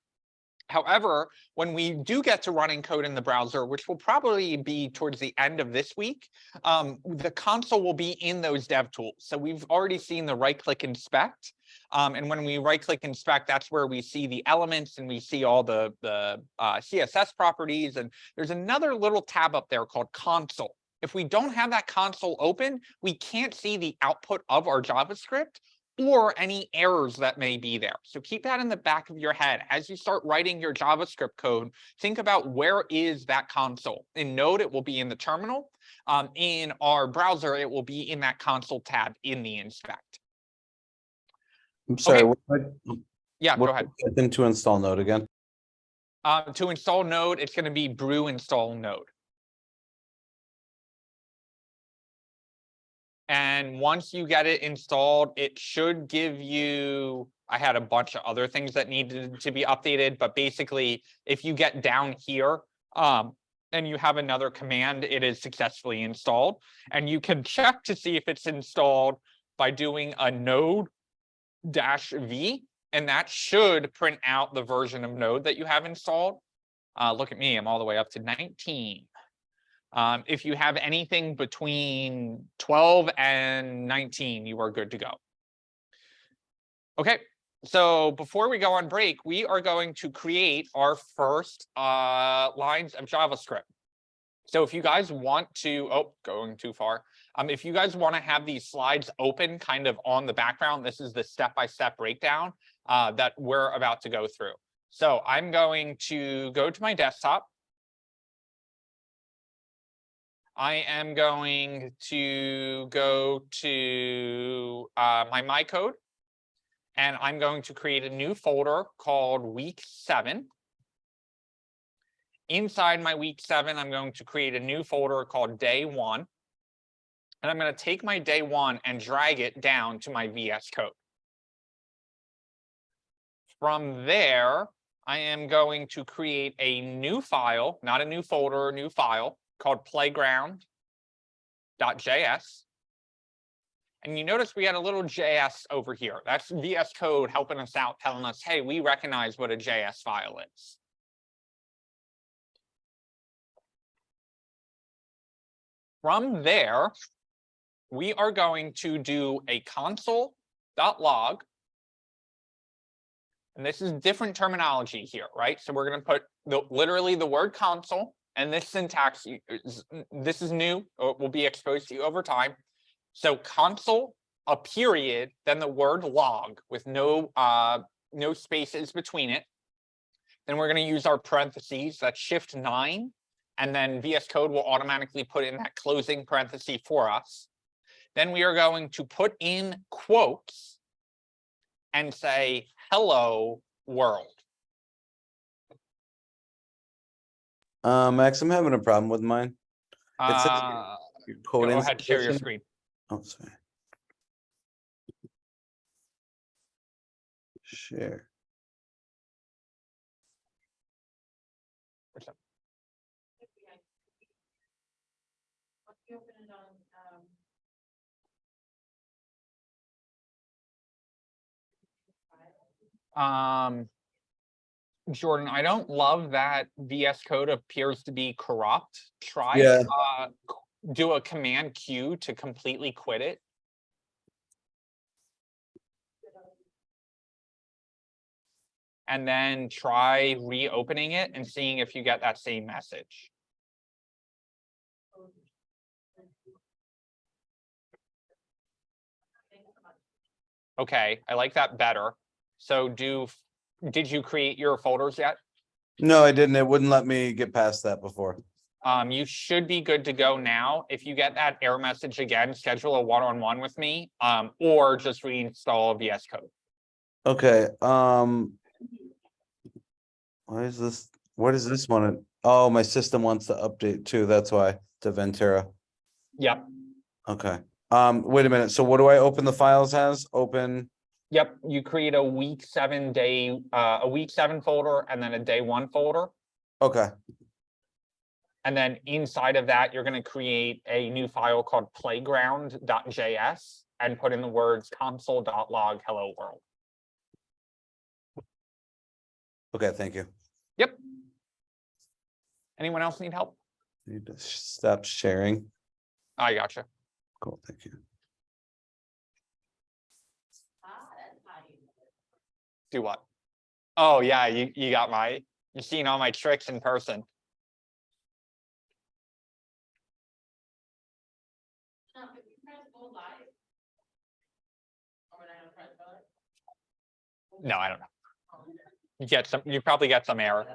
However, when we do get to running code in the browser, which will probably be towards the end of this week, the console will be in those dev tools. So we've already seen the right-click inspect. And when we right-click inspect, that's where we see the elements and we see all the CSS properties. And there's another little tab up there called console. If we don't have that console open, we can't see the output of our JavaScript or any errors that may be there. So keep that in the back of your head. As you start writing your JavaScript code, think about where is that console. In Node, it will be in the terminal. In our browser, it will be in that console tab in the inspect. I'm sorry. Okay. Yeah, go ahead. Then to install Node again. To install Node, it's going to be brew install Node. And once you get it installed, it should give you, I had a bunch of other things that needed to be updated, but basically, if you get down here, and you have another command, it is successfully installed. And you can check to see if it's installed by doing a node-v, and that should print out the version of Node that you have installed. Look at me, I'm all the way up to 19. If you have anything between 12 and 19, you are good to go. Okay, so before we go on break, we are going to create our first lines of JavaScript. So if you guys want to, oh, going too far. If you guys want to have these slides open kind of on the background, this is the step-by-step breakdown that we're about to go through. So I'm going to go to my desktop. I am going to go to my code, and I'm going to create a new folder called week 7. Inside my week 7, I'm going to create a new folder called day 1. And I'm going to take my day 1 and drag it down to my VS Code. From there, I am going to create a new file, not a new folder, a new file called playground.js. And you notice we had a little JS over here. That's VS Code helping us out, telling us, hey, we recognize what a JS file is. From there, we are going to do a console.log. And this is different terminology here, right? So we're going to put literally the word console, and this syntax, this is new, or will be exposed to you over time. So console, a period, then the word log with no spaces between it. Then we're going to use our parentheses, that's Shift 9, and then VS Code will automatically put in that closing parenthesis for us. Then we are going to put in quotes and say, hello, world. Max, I'm having a problem with mine. It says your code Go ahead, share your installation- screen. Oh, sorry. Share. Once you open it on, Jordan, I don't love that VS Code appears to be corrupt. Try Yeah. do a Command Q to completely quit it. And then try reopening it and seeing if you get that same message. Okay, I like that better. So did you create your folders yet? No, I didn't. It wouldn't let me get past that before. You should be good to go now. If you get that error message again, schedule a one-on-one with me, or just reinstall VS Code. Okay. Why is this? What is this one? Oh, my system wants to update too. That's why to Ventura. Yep. Okay. Wait a minute. So what do I open the files as? Open. Yep. You create a week 7 folder and then a day 1 folder. Okay. And then inside of that, you're going to create a new file called playground.js and put in the words console.log hello world. Okay. Thank you. Yep. Anyone else need help? Need to stop sharing. I gotcha. Cool. Thank you. that's how you. Do what? Oh yeah, you've seen all my tricks in person. If you press go live. Or when I don't press go. No, I don't know. You probably get some error.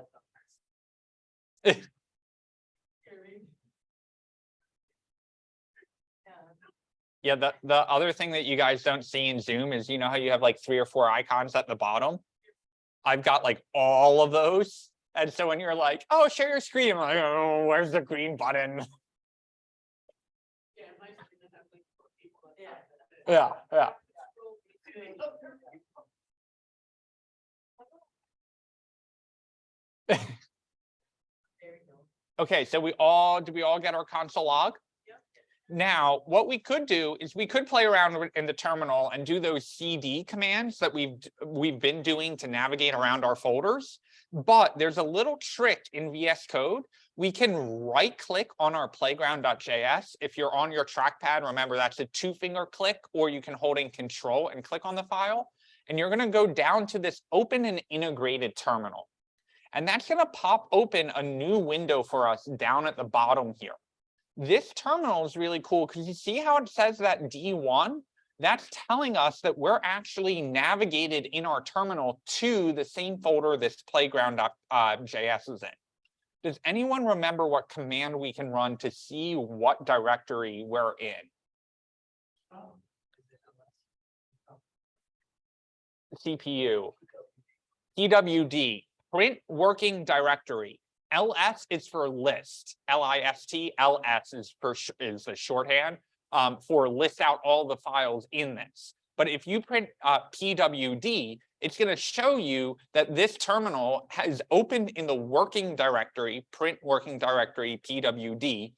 Yeah, the other thing that you guys don't see in Zoom is, you know how you have like 3 or 4 icons at the bottom? I've got like all of those. And so when you're like, oh, share your screen, I'm like, oh, where's the green button? Yeah, my screen has like 4 people. Yeah, yeah. Okay, so did we all get our console log? Now, what we could do is we could play around in the terminal and do those CD commands that we've been doing to navigate around our folders. But there's a little trick in VS Code. We can right-click on our playground.js. If you're on your trackpad, remember that's a 2-finger click, or you can hold in Control and click on the file. And you're going to go down to this Open an Integrated Terminal. And that's going to pop open a new window for us down at the bottom here. This terminal is really cool because you see how it says that D1? That's telling us that we're actually navigated in our terminal to the same folder this playground.js is in. Does anyone remember what command we can run to see what directory we're in? CPU. PWD, print working directory. LS is for list, LIST. LS is the shorthand for list out all the files in this. But if you print PWD, it's going to show you that this terminal is opened in the working directory, print working directory, PWD,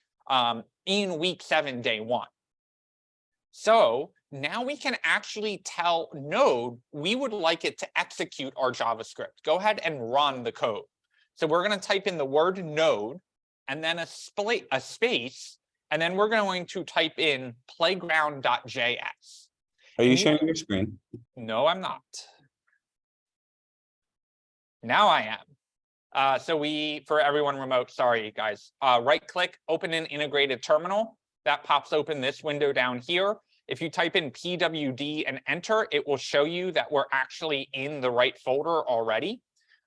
in week 7, day 1. So now we can actually tell Node we would like it to execute our JavaScript. Go ahead and run the code. So we're going to type in the word node and then a space, and then we're going to type in playground.js. Are you sharing your screen? No, I'm not. Now I am. So for everyone remote, sorry guys, right click, open an integrated terminal. That pops open this window down here. If you type in PWD and enter, it will show you that we're actually in the right folder already.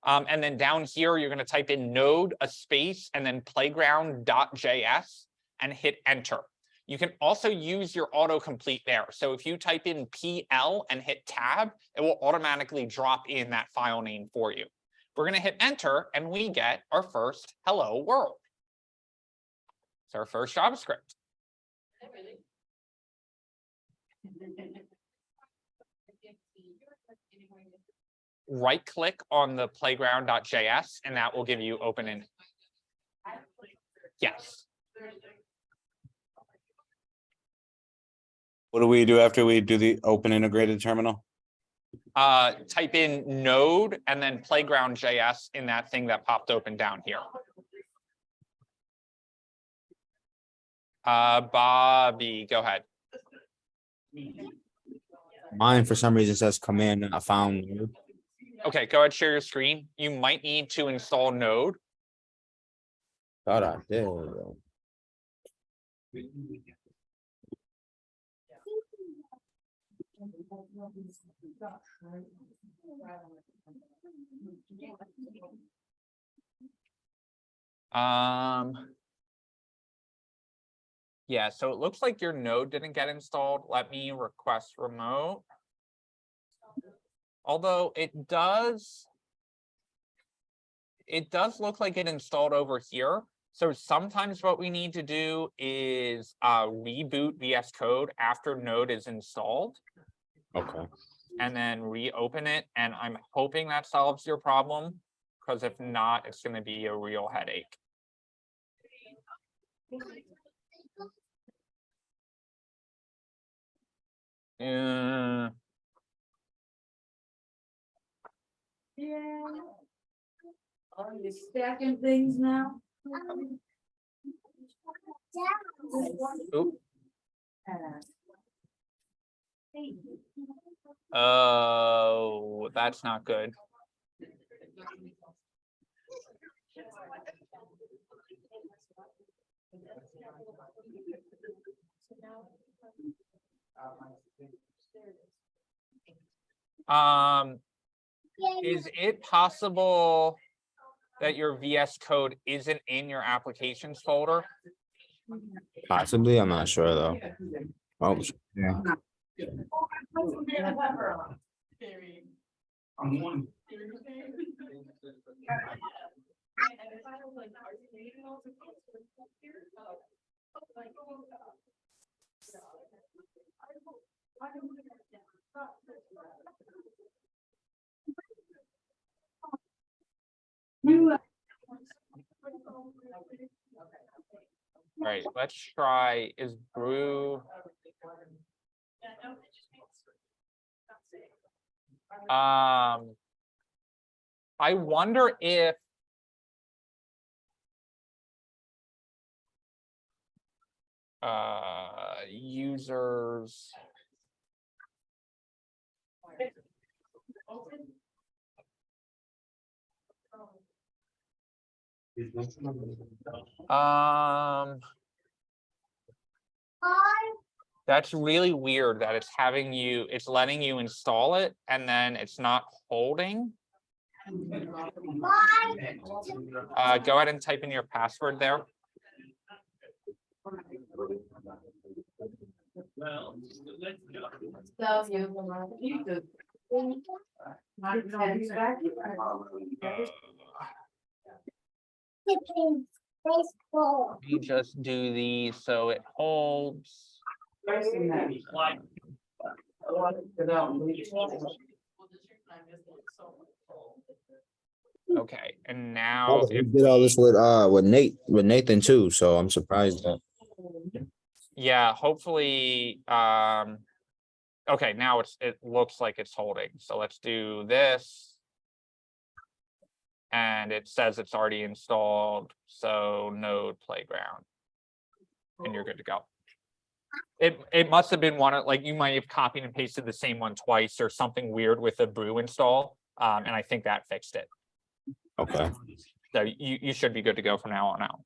And then down here, you're going to type in node, a space, and then playground.js and hit enter. You can also use your autocomplete there. So if you type in PL and hit tab, it will automatically drop in that file name for you. We're going to hit enter, and we get our first hello world. It's our first JavaScript. Right click on the playground.js and that will give you open in. Yes. What do we do after we do the open integrated terminal? Type in node and then playground.js in that thing that popped open down here. Bobby, go ahead. Mine for some reason says command not found. Okay, go ahead, share your screen. You might need to install Node. Got it. There we go. Yeah, so it looks like your node didn't get installed. Let me request remote. Although it does look like it installed over here. So sometimes what we need to do is reboot VS Code after Node is installed. Okay. And then reopen it. And I'm hoping that solves your problem, because if not, it's going to be a real headache. Yeah. Are you stacking things now? Oop. Oh, that's not good. Is it possible that your VS Code isn't in your applications folder? Possibly, I'm not sure though. Oh, yeah. All right, let's try, is brew, I wonder if users that's really weird that it's having you, it's letting you install it and then it's not holding. Go ahead and type in your password there. Let me just do these so it holds. Okay, and now We did all this with Nathan too, so I'm surprised that. yeah, hopefully, okay, now it looks like it's holding. So let's do this. And it says it's already installed. So node playground. And you're good to go. It must have been one of, like, you might have copied and pasted the same one twice or something weird with the brew install. And I think that fixed it. Okay, So you should be good to go from now on out.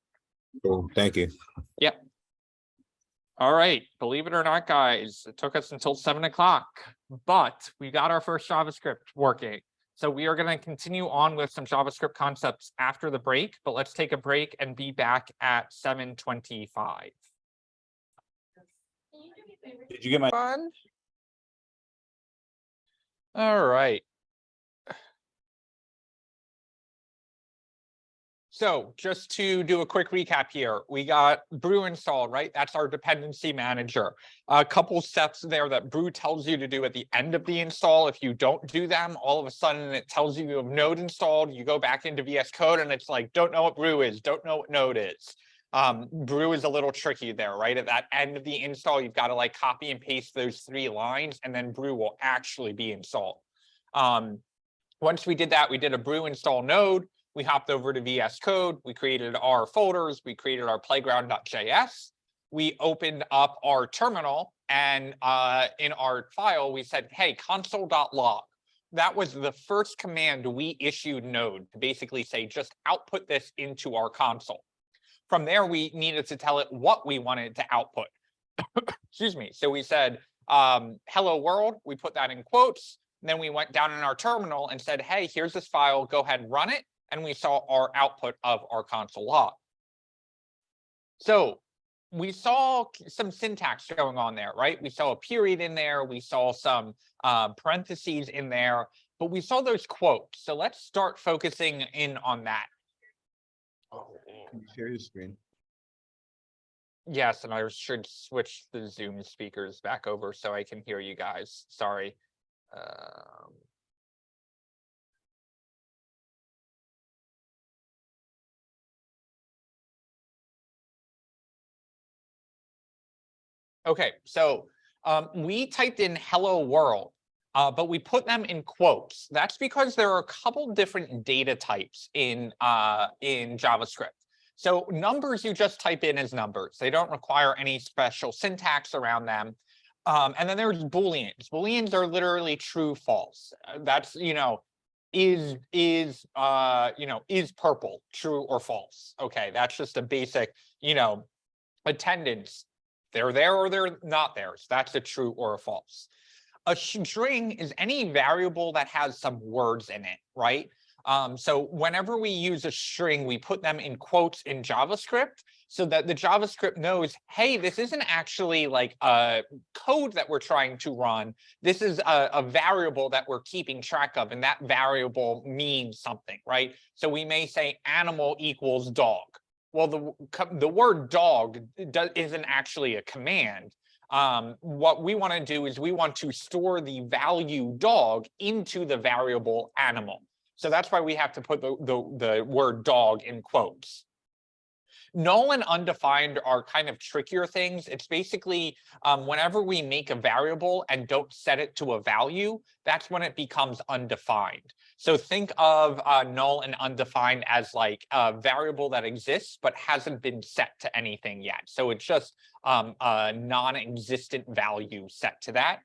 cool, thank you. Yep. All right, believe it or not, guys, it took us until 7 o'clock, but we got our first JavaScript working. So we are going to continue on with some JavaScript concepts after the break, but let's take a break and be back at 7:25. Did you get my? Fun. All right. So just to do a quick recap here, we got Brew installed, right? That's our dependency manager. A couple steps there that Brew tells you to do at the end of the install. If you don't do them, all of a sudden it tells you have Node installed. You go back into VS Code and it's like, don't know what Brew is, don't know what Node is. Brew is a little tricky there, right? At that end of the install, you've got to like copy and paste those 3 lines and then Brew will actually be installed. Once we did that, we did a Brew install Node. We hopped over to VS Code. We created our folders. We created our playground.js. We opened up our terminal and in our file, we said, hey, console.log. That was the first command we issued Node to basically say, just output this into our console. From there, we needed to tell it what we wanted to output. Excuse me. So we said, hello world. We put that in quotes. And then we went down in our terminal and said, hey, here's this file. Go ahead and run it. And we saw our output of our console log. So we saw some syntax going on there, right? We saw a period in there. We saw some parentheses in there, but we saw those quotes. So let's start focusing in on that. Can you share your screen? Yes, and I should switch the Zoom speakers back over so I can hear you guys. Sorry. Okay, so we typed in hello world, but we put them in quotes. That's because there are a couple different data types in JavaScript. So numbers you just type in as numbers. They don't require any special syntax around them. And then there's Booleans. Booleans are literally true, false. That's, you know, is purple true or false? Okay, that's just a basic, you know, attendance. They're there or they're not there. So that's a true or a false. A string is any variable that has some words in it, right? So whenever we use a string, we put them in quotes in JavaScript so that the JavaScript knows, hey, this isn't actually like a code that we're trying to run. This is a variable that we're keeping track of, and that variable means something, right? So we may say animal equals dog. Well, the word dog isn't actually a command. what we want to do is we want to store the value dog into the variable animal. So that's why we have to put the word dog in quotes. Null and undefined are kind of trickier things. It's basically whenever we make a variable and don't set it to a value, that's when it becomes undefined. So think of null and undefined as like a variable that exists but hasn't been set to anything yet. So it's just a non-existent value set to that.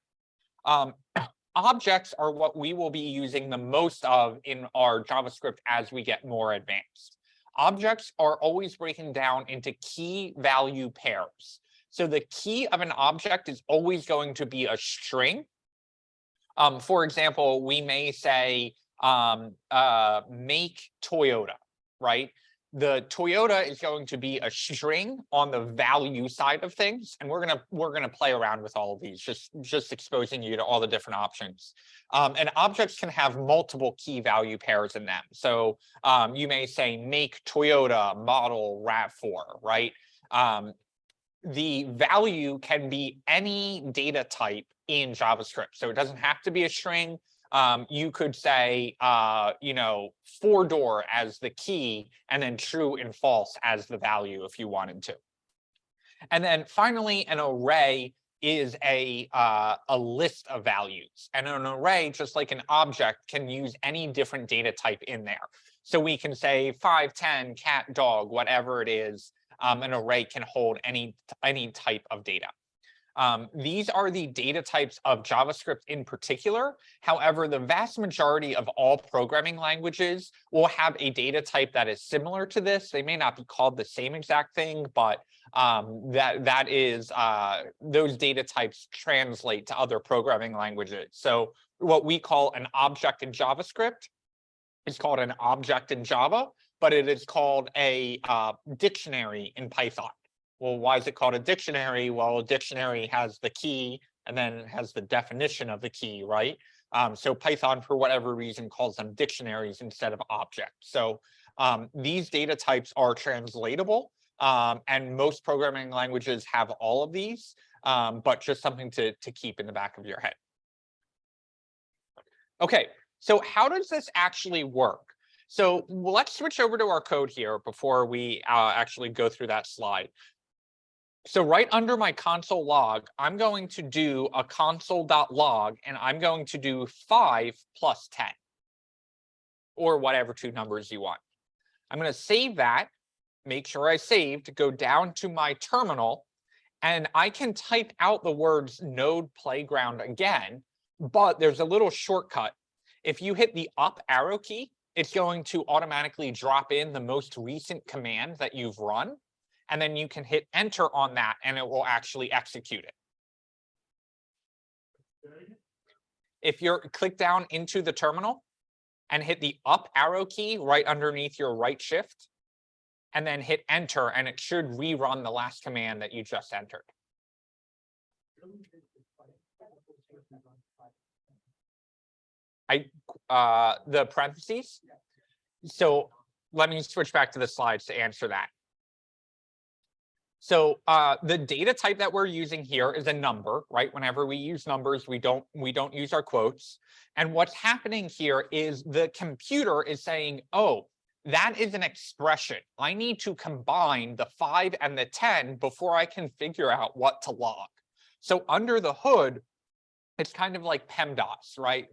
Objects are what we will be using the most of in our JavaScript as we get more advanced. Objects are always breaking down into key value pairs. So the key of an object is always going to be a string. For example, we may say make Toyota, right? The Toyota is going to be a string on the value side of things, and we're gonna play around with all of these, just exposing you to all the different options. And objects can have multiple key value pairs in them. So you may say make Toyota model RAV4, right? The value can be any data type in JavaScript, so it doesn't have to be a string. You could say, you know, 4-door as the key, and then true and false as the value if you wanted to. And then finally, an array is a list of values. And an array, just like an object, can use any different data type in there. So we can say 5, 10, cat, dog, whatever it is. An array can hold any type of data. These are the data types of JavaScript in particular. However, the vast majority of all programming languages will have a data type that is similar to this. They may not be called the same exact thing, but that is those data types translate to other programming languages. So what we call an object in JavaScript is called an object in Java, but it is called a dictionary in Python. Well, why is it called a dictionary? Well, a dictionary has the key and then has the definition of the key, right? So Python, for whatever reason, calls them dictionaries instead of objects. So these data types are translatable, and most programming languages have all of these, but just something to keep in the back of your head. Okay, so how does this actually work? So let's switch over to our code here before we actually go through that slide. So right under my console log, I'm going to do a console.log, and I'm going to do 5 plus 10, or whatever 2 numbers you want. I'm going to save that, make sure I saved, go down to my terminal, and I can type out the words node playground again, but there's a little shortcut. If you hit the up arrow key, it's going to automatically drop in the most recent command that you've run. And then you can hit enter on that and it will actually execute it. If you're click down into the terminal and hit the up arrow key right underneath your right shift, and then hit enter, and it should rerun the last command that you just entered. The parentheses. So let me switch back to the slides to answer that. So the data type that we're using here is a number, right? Whenever we use numbers, we don't use our quotes. And what's happening here is the computer is saying, oh, that is an expression. I need to combine the 5 and the 10 before I can figure out what to log. So under the hood, it's kind of like PEMDAS, right?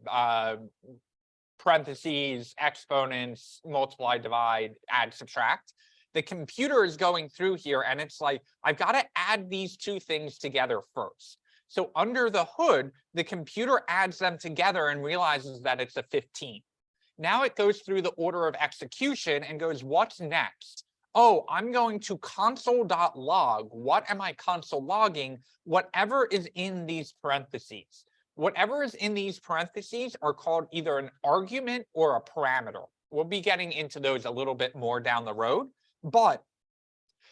Parentheses, exponents, multiply, divide, add, subtract. The computer is going through here and it's like, I've got to add these 2 things together first. So under the hood, the computer adds them together and realizes that it's a 15. Now it goes through the order of execution and goes, what's next? Oh, I'm going to console.log. What am I console logging? Whatever is in these parentheses. Whatever is in these parentheses are called either an argument or a parameter. We'll be getting into those a little bit more down the road, but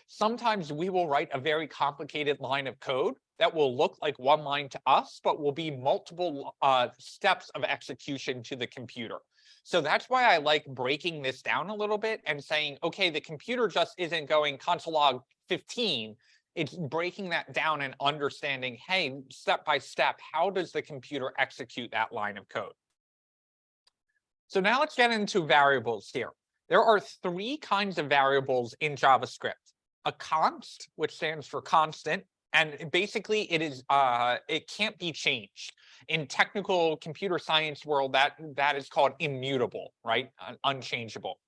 sometimes we will write a very complicated line of code that will look like one line to us, but will be multiple steps of execution to the computer. So that's why I like breaking this down a little bit and saying, okay, the computer just isn't going console log 15. It's breaking that down and understanding, hey, step by step, how does the computer execute that line of code? So now let's get into variables here. There are three kinds of variables in JavaScript. A const, which stands for constant, and basically it is it can't be changed. In technical computer science world, that is called immutable, right? Unchangeable.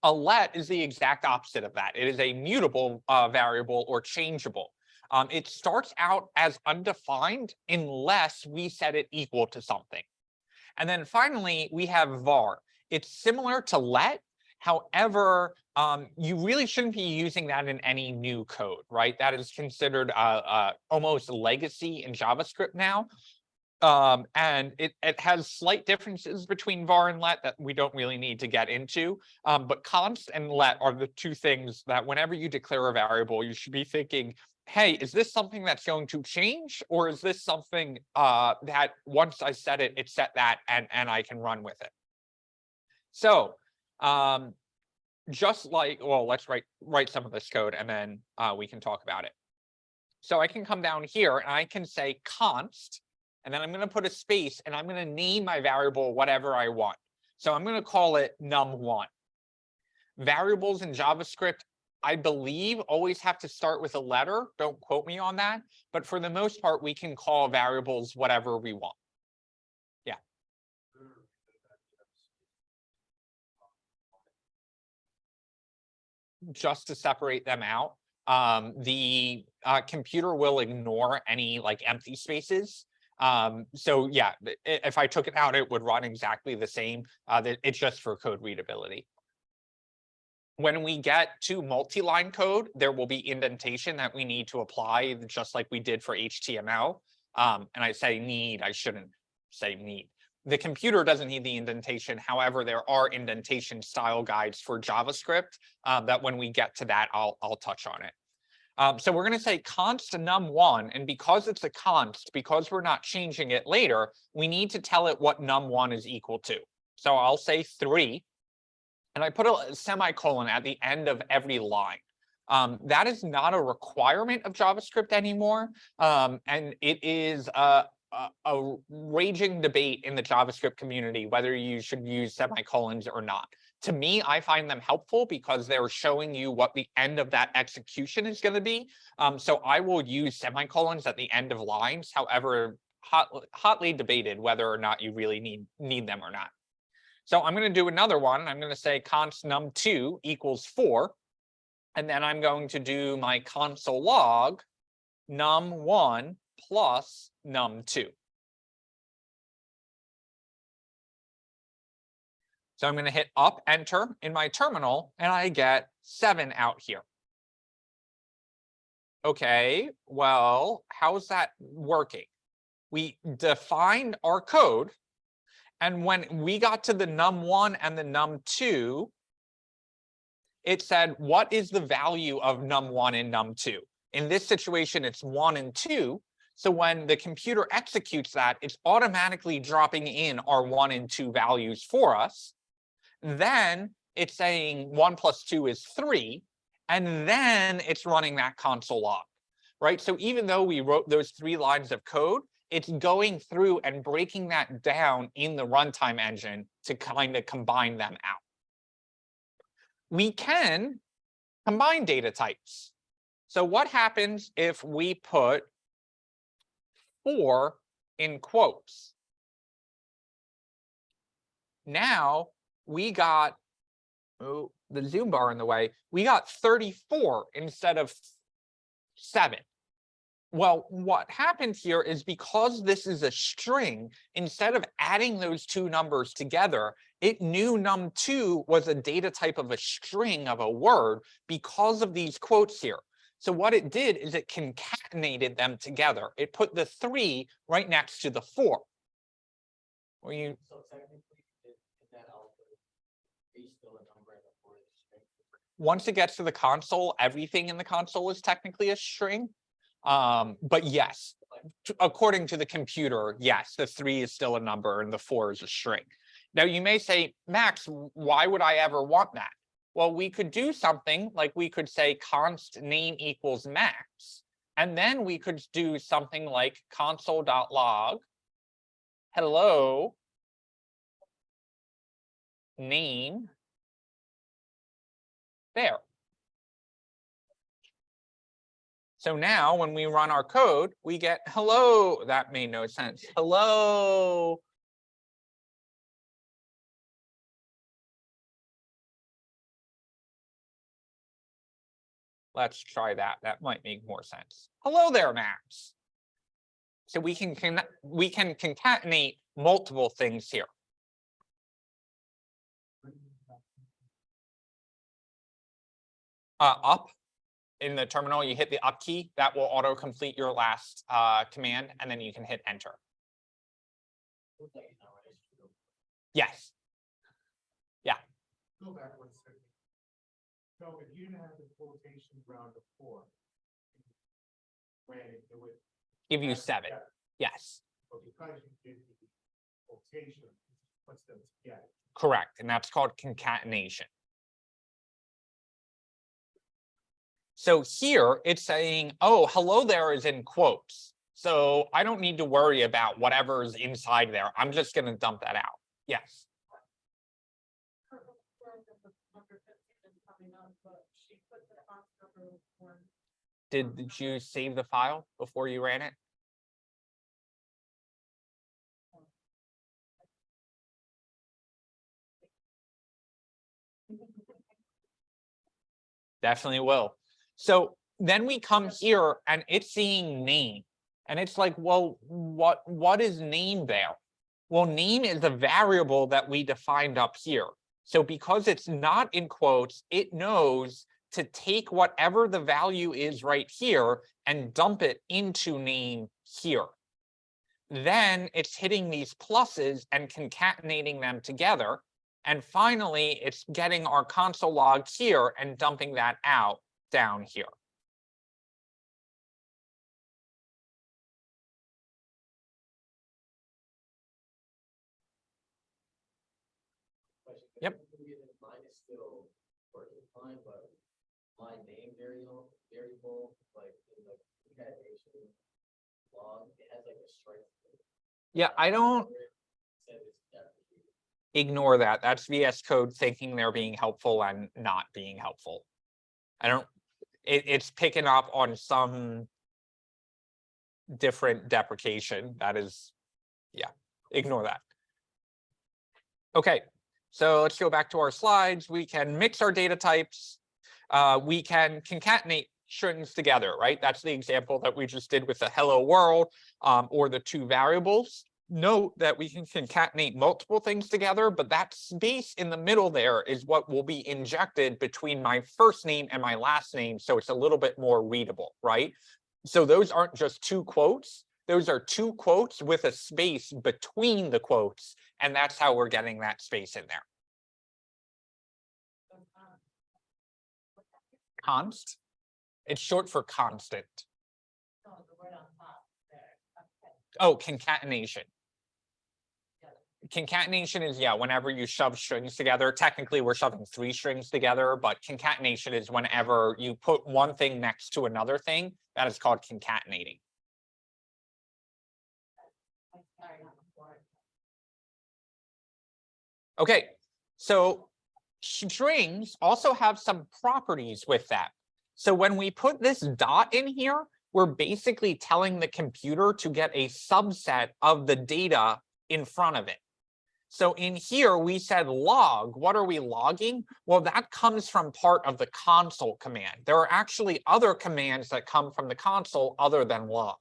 A let is the exact opposite of that. It is a mutable variable or changeable. It starts out as undefined unless we set it equal to something. And then finally, we have var. It's similar to let. However, you really shouldn't be using that in any new code, right? That is considered almost legacy in JavaScript now. And it has slight differences between var and let that we don't really need to get into. But const and let are the two things that whenever you declare a variable, you should be thinking, hey, is this something that's going to change? Or is this something that once I set it, it set that and I can run with it? So just like, well, let's write some of this code and then we can talk about it. So I can come down here and I can say const, and then I'm going to put a space and I'm going to name my variable whatever I want. So I'm going to call it num1. Variables in JavaScript, I believe, always have to start with a letter. Don't quote me on that. But for the most part, we can call variables whatever we want. Yeah. Just to separate them out. The computer will ignore any like empty spaces. So yeah, if I took it out, it would run exactly the same. It's just for code readability. When we get to multi-line code, there will be indentation that we need to apply, just like we did for HTML. And I say need, I shouldn't say need. The computer doesn't need the indentation. However, there are indentation style guides for JavaScript that when we get to that, I'll touch on it. So we're going to say const num1, and because it's a const, because we're not changing it later, we need to tell it what num1 is equal to. So I'll say 3, and I put a semicolon at the end of every line. That is not a requirement of JavaScript anymore, and it is a raging debate in the JavaScript community whether you should use semicolons or not. To me, I find them helpful because they're showing you what the end of that execution is going to be. So I will use semicolons at the end of lines. However, hotly debated whether or not you really need them or not. So I'm going to do another one. I'm going to say const num2 equals 4. And then I'm going to do my console log num1 plus num2. So I'm going to hit up, enter in my terminal, and I get 7 out here. Okay, well, how's that working? We defined our code, and when we got to the num1 and the num2, it said, what is the value of num1 and num2? In this situation, it's 1 and 2. So when the computer executes that, it's automatically dropping in our 1 and 2 values for us. Then it's saying 1 plus 2 is 3. And then it's running that console log, right? So even though we wrote those 3 lines of code, it's going through and breaking that down in the runtime engine to kind of combine them out. We can combine data types. So what happens if we put 4 in quotes? Now we got, oh, the zoom bar in the way, we got 34 instead of 7. Well, what happened here is because this is a string, instead of adding those two numbers together, it knew num2 was a data type of a string of a word because of these quotes here. So what it did is it concatenated them together. It put the 3 right next to the 4. Well, So technically, if that output is still a number and the 4 is a string. once it gets to the console, everything in the console is technically a string. But yes, according to the computer, yes, the 3 is still a number and the 4 is a string. Now you may say, Max, why would I ever want that? Well, we could do something like we could say const name equals max. And then we could do something like console.log hello name there. So now when we run our code, we get hello. That made no sense. Hello. Let's try that. That might make more sense. Hello there, Max. So we can concatenate multiple things here. Up in the terminal, you hit the up key. That will auto-complete your last command, and then you can hit enter. Yes. Yeah. Go back 1 second. So if you didn't have the quotation around before, it would Give you 7. Yes. but because you did the quotation, it puts them together. Correct. And that's called concatenation. So here it's saying, oh, hello there is in quotes. So I don't need to worry about whatever's inside there. I'm just going to dump that out. Yes. Did you save the file before you ran it? Definitely will. So then we come here and it's seeing name. And it's like, well, what is name there? Well, name is a variable that we defined up here. So because it's not in quotes, it knows to take whatever the value is right here and dump it into name here. Then it's hitting these pluses and concatenating them together. And finally, it's getting our console log here and dumping that out down here. Yep. Mine is still working fine, but my name variable, like in the concatenation log, it has like a strike. Yeah, I don't ignore that. That's VS Code thinking they're being helpful and not being helpful. I don't, it's picking up on some different deprecation. That is, yeah, ignore that. Okay, so let's go back to our slides. We can mix our data types. We can concatenate strings together, right? That's the example that we just did with the hello world or the 2 variables. Note that we can concatenate multiple things together, but that space in the middle there is what will be injected between my first name and my last name. So it's a little bit more readable, right? So those aren't just 2 quotes. Those are 2 quotes with a space between the quotes. And that's how we're getting that space in there. Const. It's short for constant. Oh, concatenation. Concatenation is, yeah, whenever you shove strings together. Technically, we're shoving 3 strings together, but concatenation is whenever you put one thing next to another thing. That is called concatenating. Okay, so strings also have some properties with that. So when we put this dot in here, we're basically telling the computer to get a subset of the data in front of it. So in here, we said log. What are we logging? Well, that comes from part of the console command. There are actually other commands that come from the console other than log.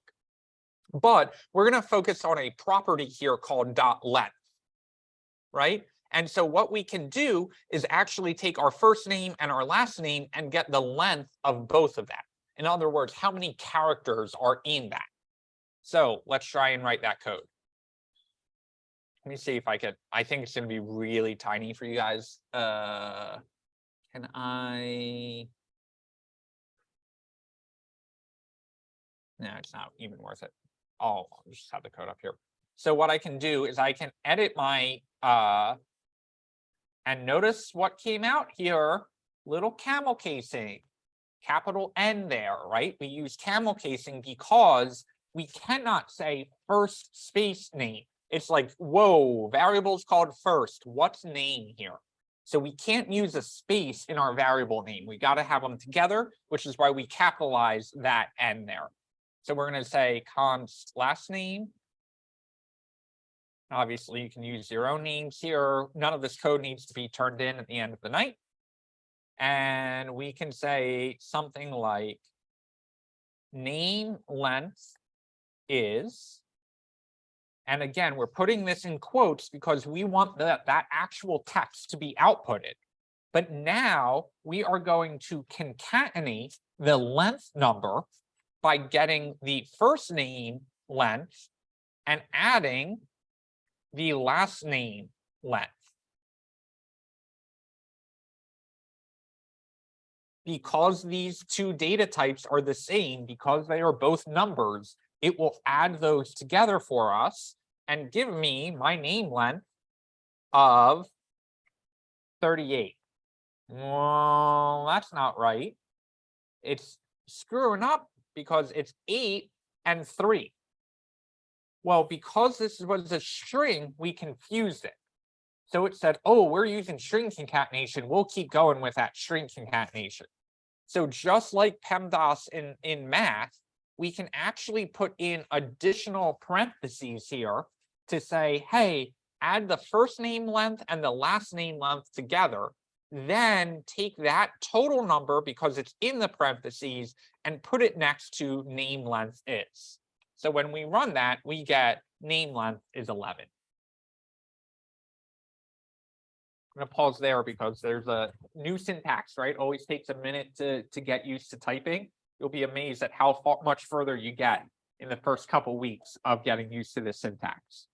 But we're going to focus on a property here called .length, right? And so what we can do is actually take our first name and our last name and get the length of both of that. In other words, how many characters are in that? So let's try and write that code. Let me see if I could. I think it's going to be really tiny for you guys. Can I? No, it's not even worth it. I'll just have the code up here. So what I can do is I can edit my and notice what came out here little camel casing, capital N there, right? We use camel casing because we cannot say first space name. It's like, whoa, variables called first. What's name here? So we can't use a space in our variable name. We got to have them together, which is why we capitalize that N there. So we're going to say const last name. Obviously, you can use your own names here. None of this code needs to be turned in at the end of the night. And we can say something like name length is, and again, we're putting this in quotes because we want that actual text to be outputted. But now we are going to concatenate the length number by getting the first name length and adding the last name length. Because these two data types are the same, because they are both numbers, it will add those together for us and give me my name length of 38. Well, that's not right. It's screwing up because it's 8 and 3. Well, because this was a string, we confused it. So it said, oh, we're using string concatenation. We'll keep going with that string concatenation. So just like PEMDAS in math, we can actually put in additional parentheses here to say, hey, add the first name length and the last name length together. Then take that total number because it's in the parentheses and put it next to name length is. So when we run that, we get name length is 11. I'm going to pause there because there's a new syntax, right? Always takes a minute to get used to typing. You'll be amazed at how much further you get in the first couple weeks of getting used to this syntax.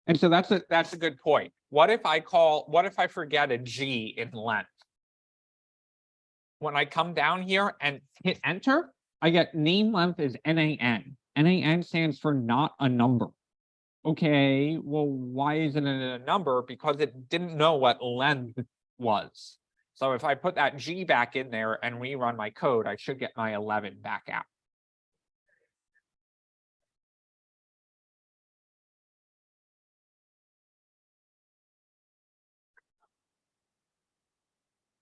And so that's a good point. What if I forget a G in length? When I come down here and hit enter, I get name length is NaN. NaN stands for not a number. Okay, well, why isn't it a number? Because it didn't know what length was. So if I put that G back in there and rerun my code, I should get my 11 back out.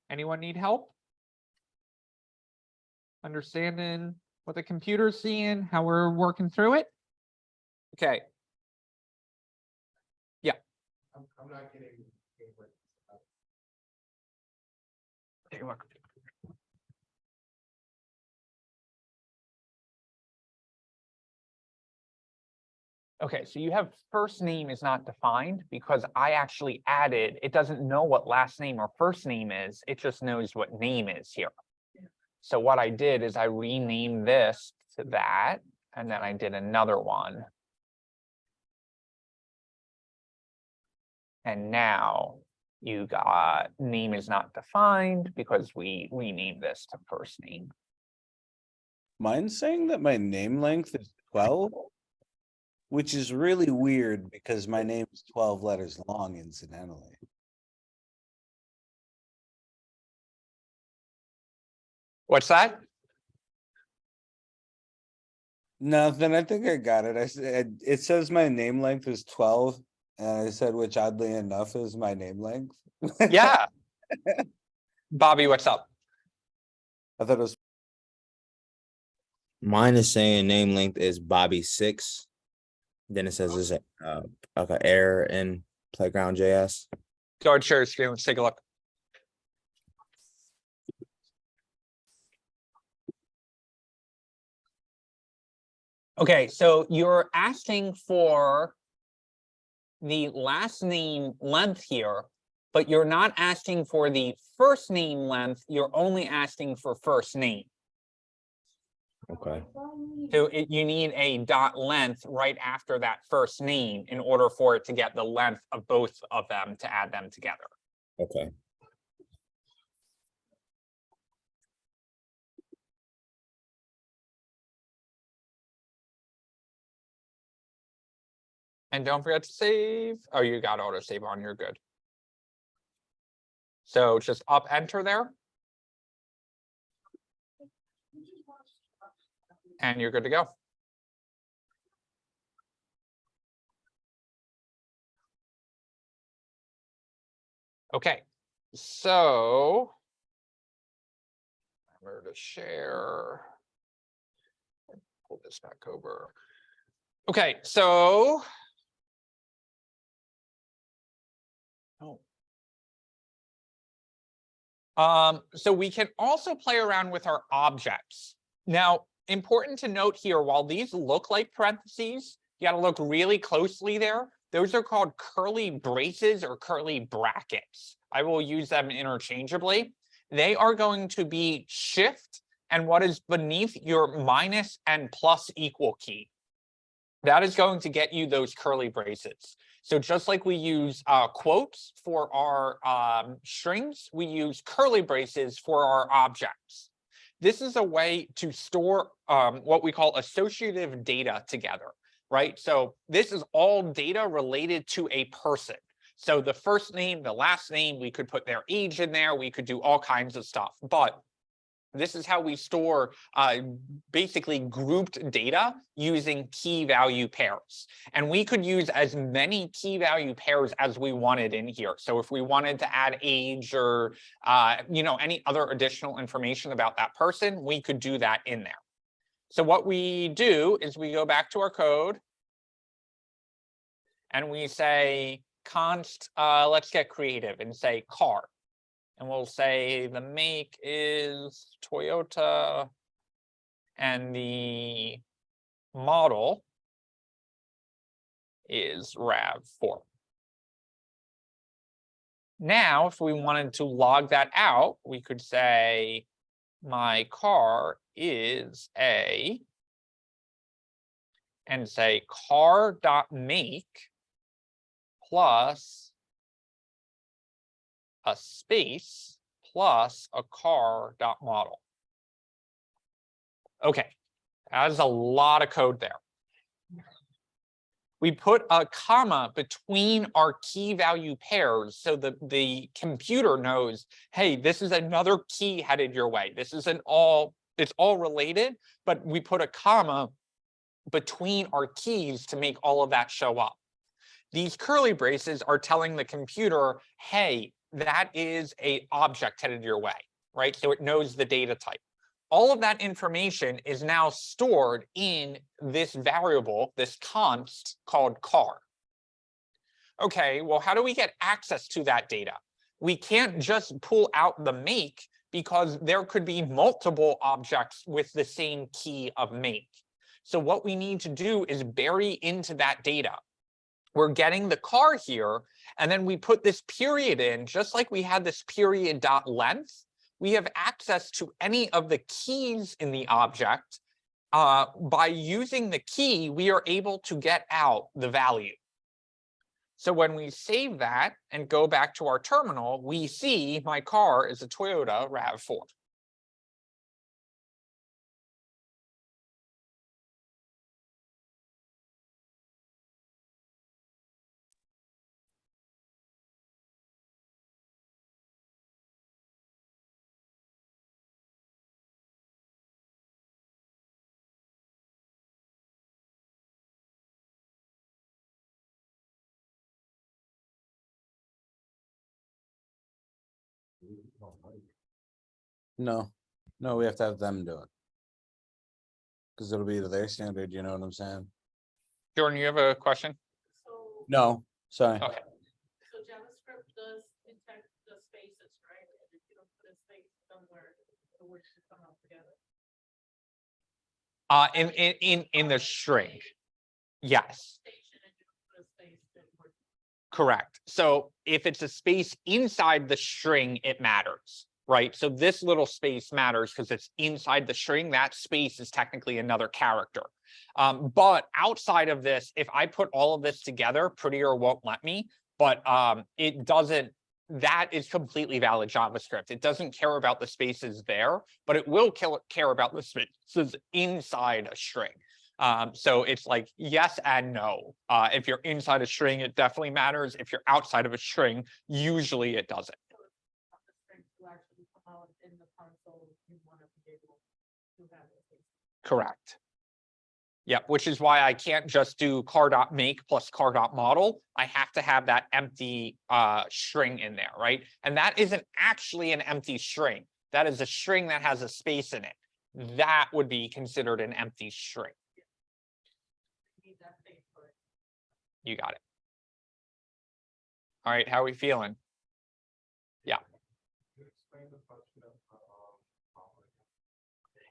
Anyone need help? Understanding what the computer's seeing, how we're working through it? Okay. Yeah. I'm not getting. Take a look. Okay, so you have first name is not defined because I actually added, it doesn't know what last name or first name is, it just knows what name is here. So what I did is I renamed this to that, and then I did another one. And now you got name is not defined because we renamed this to first name. Mine's saying that my name length is 12, which is really weird because my name is 12 letters long, incidentally. What's that? Nothing. I think I got it. I said it says my name length is 12, and I said, which oddly enough is my name length. Yeah. Bobby, what's up? I thought it was. Mine is saying name length is Bobby 6. Then it says there's like an error in Playground JS. Go ahead, share your screen. Let's take a look. Okay, so you're asking for the last name length here, but you're not asking for the first name length. You're only asking for first name. Okay. So you need a dot length right after that first name in order for it to get the length of both of them to add them together. Okay. And don't forget to save. Oh, you got autosave on, you're good. So just up enter there. And you're good to go. Okay, so remember to share. Pull this back over. Okay, so so we can also play around with our objects. Now, important to note here, while these look like parentheses, you got to look really closely there. Those are called curly braces or curly brackets. I will use them interchangeably. They are going to be shift and what is beneath your minus and plus equal key. That is going to get you those curly braces. So just like we use quotes for our strings, we use curly braces for our objects. This is a way to store what we call associative data together, right? So this is all data related to a person. So the first name, the last name, we could put their age in there. We could do all kinds of stuff. But this is how we store basically grouped data using key value pairs. And we could use as many key value pairs as we wanted in here. So if we wanted to add age or any other additional information about that person, we could do that in there. So what we do is we go back to our code and we say const, let's get creative and say car. And we'll say the make is Toyota and the model is RAV4. Now, if we wanted to log that out, we could say my car is a, and say car.make plus a space plus a car.model. Okay, that is a lot of code there. We put a comma between our key value pairs so that the computer knows, hey, this is another key headed your way. This isn't all, it's all related, but we put a comma between our keys to make all of that show up. These curly braces are telling the computer, hey, that is an object headed your way, right? So it knows the data type. All of that information is now stored in this variable, this const called car. Okay, well, how do we get access to that data? We can't just pull out the make because there could be multiple objects with the same key of make. So what we need to do is bury into that data. We're getting the car here, and then we put this period in, just like we had this period dot length. We have access to any of the keys in the object. By using the key, we are able to get out the value. So when we save that and go back to our terminal, we see my car is a Toyota RAV4. No, we have to have them do it. Because it'll be to their standard, you know what I'm saying? Jordan, you have a question? So, No, sorry. Okay. so JavaScript does detect the spaces, right? And if you don't put a space somewhere, the words should come out together. In the string. Yes, Station and you don't put a space, then we're correct. So if it's a space inside the string, it matters, right? So this little space matters because it's inside the string. That space is technically another character. But outside of this, if I put all of this together, Prettier won't let me, but it doesn't. That is completely valid JavaScript. It doesn't care about the spaces there, but it will care about the spaces inside a string. So it's like yes and no. If you're inside a string, it definitely matters. If you're outside of a string, usually it doesn't. The strings will actually come out in the console, you want to be able to have it. Correct. Yep, which is why I can't just do car.make plus car.model. I have to have that empty string in there, right? And that isn't actually an empty string. That is a string that has a space in it. That would be considered an empty string. Need that space for it. You got it. All right, how are we feeling?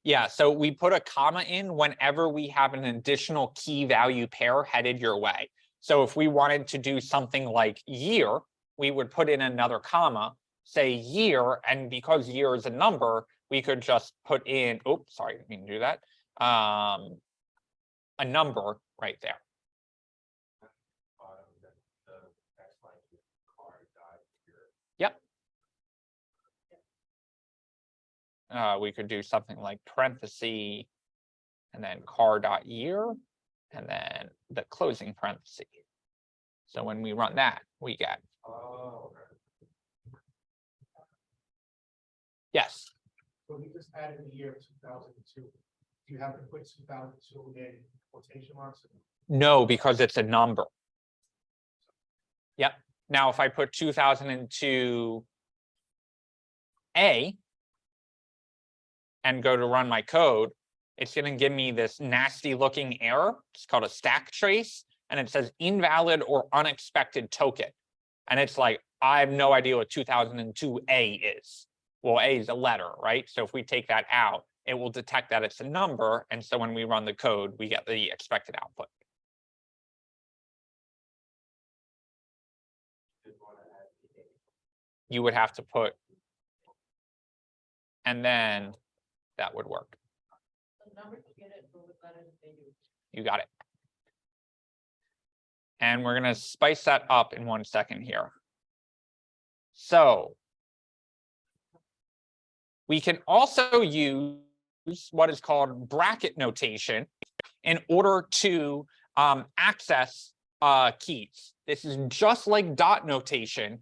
Yeah, so we put a comma in whenever we have an additional key value pair headed your way. So if we wanted to do something like year, we would put in another comma, say year, and because year is a number, we could just put in, oops, sorry, I didn't mean to do that, a number right there. Yep. We could do something like parenthesis and then car.year and then the closing parenthesis. So when we run that, we get. Yes. So we just added the year 2002. Do you have to put 2002 in quotation marks? No, because it's a number. Yep. Now, if I put 2002 A and go to run my code, it's going to give me this nasty looking error. It's called a stack trace. And it says invalid or unexpected token. And it's like, I have no idea what 2002 A is. Well, A is a letter, right? So if we take that out, it will detect that it's a number. And so when we run the code, we get the expected output. You would have to put, and then that would work. The numbers you get it, but with letters they do. You got it. And we're going to spice that up in 1 second here. So we can also use what is called bracket notation in order to access keys. This is just like dot notation,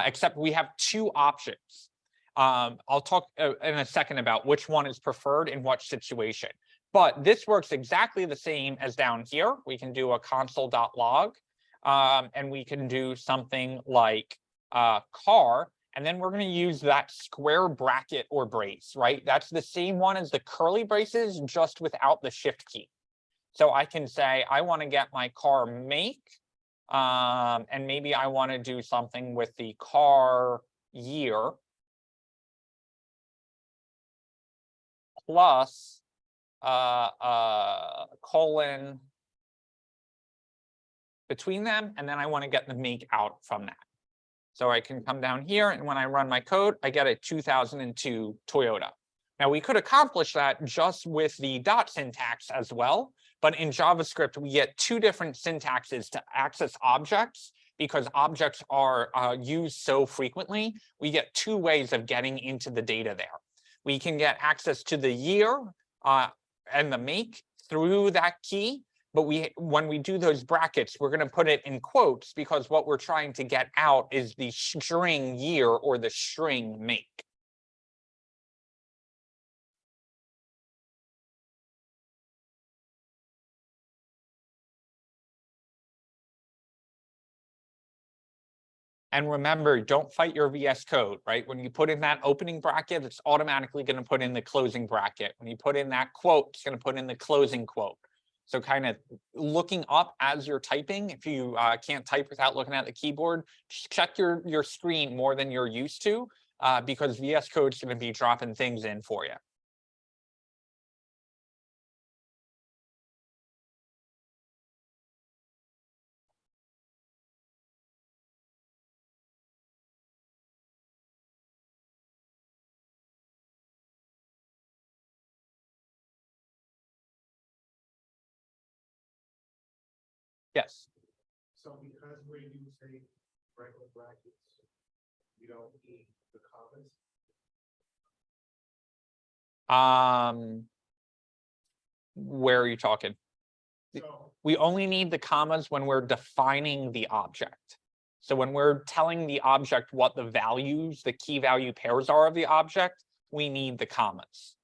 except we have two options. I'll talk in a second about which one is preferred in what situation. But this works exactly the same as down here. We can do a console.log, and we can do something like car, and then we're going to use that square bracket or brace, right? That's the same one as the curly braces, just without the shift key. So I can say, I want to get my car make, and maybe I want to do something with the car year plus colon between them, and then I want to get the make out from that. So I can come down here, and when I run my code, I get a 2002 Toyota. Now we could accomplish that just with the dot syntax as well, but in JavaScript, we get two different syntaxes to access objects because objects are used so frequently. We get two ways of getting into the data there. We can get access to the year and the make through that key, but when we do those brackets, we're going to put it in quotes because what we're trying to get out is the string year or the string make. And remember, don't fight your VS Code, right? When you put in that opening bracket, it's automatically going to put in the closing bracket. When you put in that quote, it's going to put in the closing quote. So kind of looking up as you're typing, if you can't type without looking at the keyboard, just check your screen more than you're used to, because VS Code is going to be dropping things in for you. Yes. So because we're using regular brackets, you don't need the commas. Where are you talking? So, We only need the commas when we're defining the object. So when we're telling the object what the values, the key value pairs are of the object, we need the commas.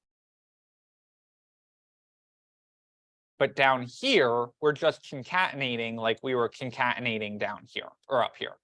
But down here, we're just concatenating like we were concatenating down here or up here.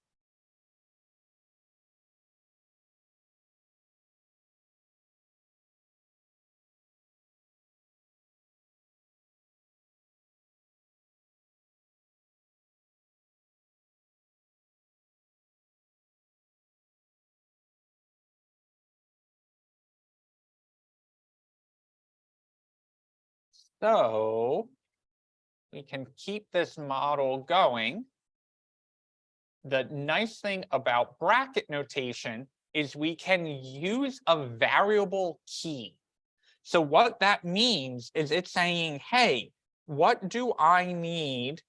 So we can keep this model going. The nice thing about bracket notation is we can use a variable key. So what that means is it's saying, hey, what do I need?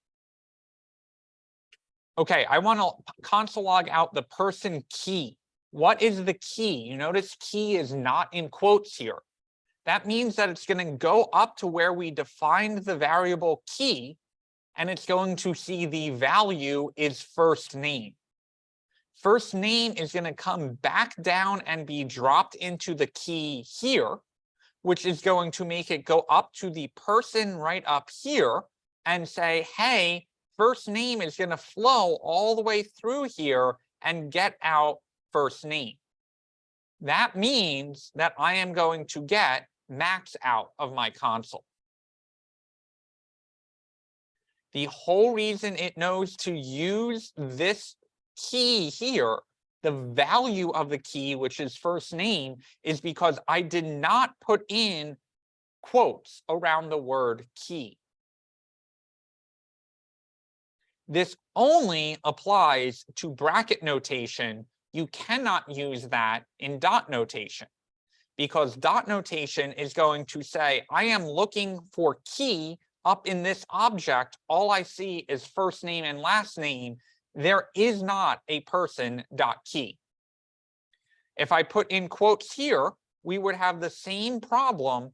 Okay, I want to console log out the person key. What is the key? You notice key is not in quotes here. That means that it's going to go up to where we defined the variable key, and it's going to see the value is first name. First name is going to come back down and be dropped into the key here, which is going to make it go up to the person right up here and say, hey, first name is going to flow all the way through here and get out first name. That means that I am going to get max out of my console. The whole reason it knows to use this key here, the value of the key, which is first name, is because I did not put in quotes around the word key. This only applies to bracket notation. You cannot use that in dot notation, because dot notation is going to say, I am looking for key up in this object. All I see is first name and last name. There is not a person dot key. If I put in quotes here, we would have the same problem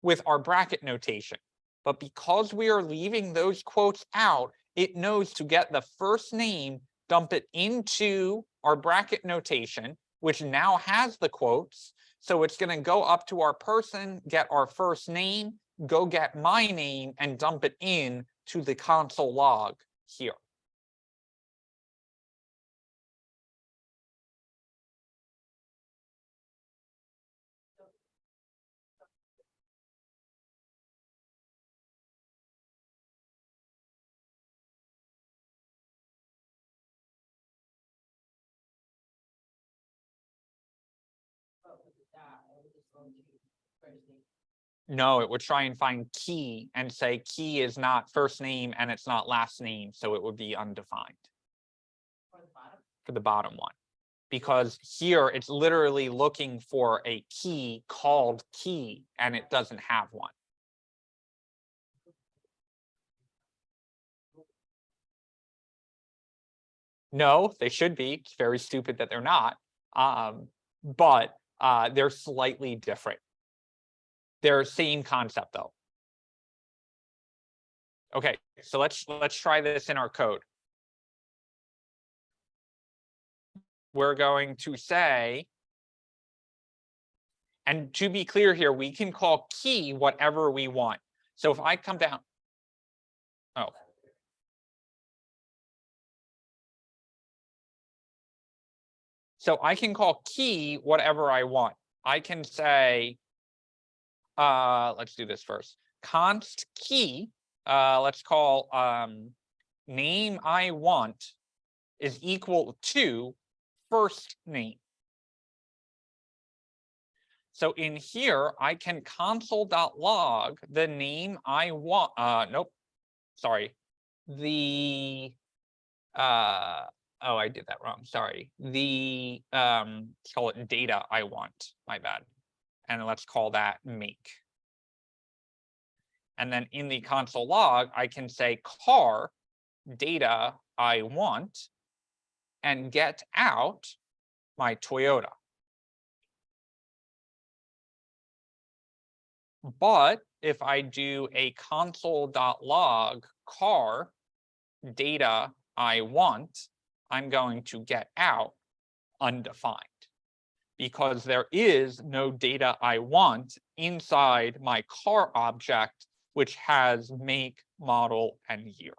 with our bracket notation. But because we are leaving those quotes out, it knows to get the first name, dump it into our bracket notation, which now has the quotes. So it's going to go up to our person, get our first name, go get my name, and dump it in to the console log here. No, it would try and find key and say key is not first name and it's not last name, so it would be undefined for the bottom one. Because here it's literally looking for a key called key, and it doesn't have one. No, they should be. It's very stupid that they're not. But they're slightly different. They're same concept though. Okay, so let's try this in our code. We're going to say, and to be clear here, we can call key whatever we want. So if I come down, oh. So I can call key whatever I want. I can say, let's do this first. Const key, let's call name I want is equal to first name. So in here, I can console.log the name I want. Nope, sorry. The oh, I did that wrong. Sorry. The let's call it data I want. My bad. And let's call that make. And then in the console log, I can say car data I want and get out my Toyota. But if I do a console.log car data I want, I'm going to get out undefined, because there is no data I want inside my car object, which has make, model, and year.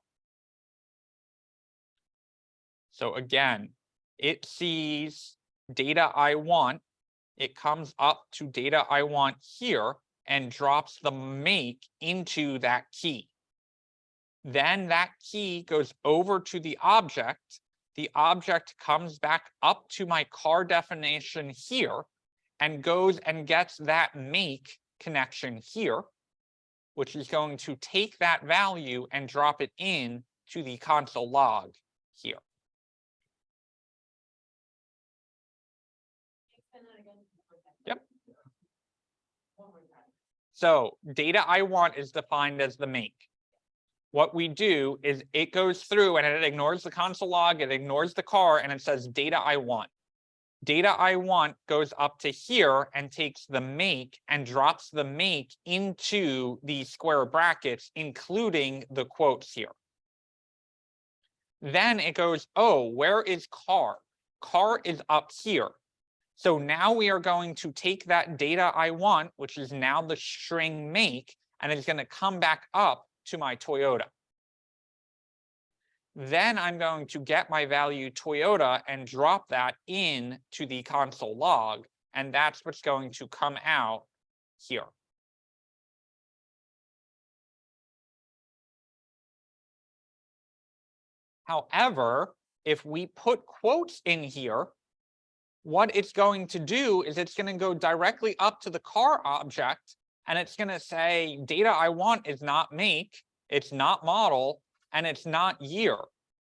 So again, it sees data I want, it comes up to data I want here and drops the make into that key. Then that key goes over to the object. The object comes back up to my car definition here and goes and gets that make connection here, which is going to take that value and drop it in to the console log here. Yep. So data I want is defined as the make. What we do is it goes through and it ignores the console log, it ignores the car, and it says data I want. Data I want goes up to here and takes the make and drops the make into the square brackets, including the quotes here. Then it goes, oh, where is car? Car is up here. So now we are going to take that data I want, which is now the string make, and it's going to come back up to my Toyota. Then I'm going to get my value Toyota and drop that in to the console log, and that's what's going to come out here. However, if we put quotes in here, what it's going to do is it's going to go directly up to the car object, and it's going to say data I want is not make, it's not model, and it's not year.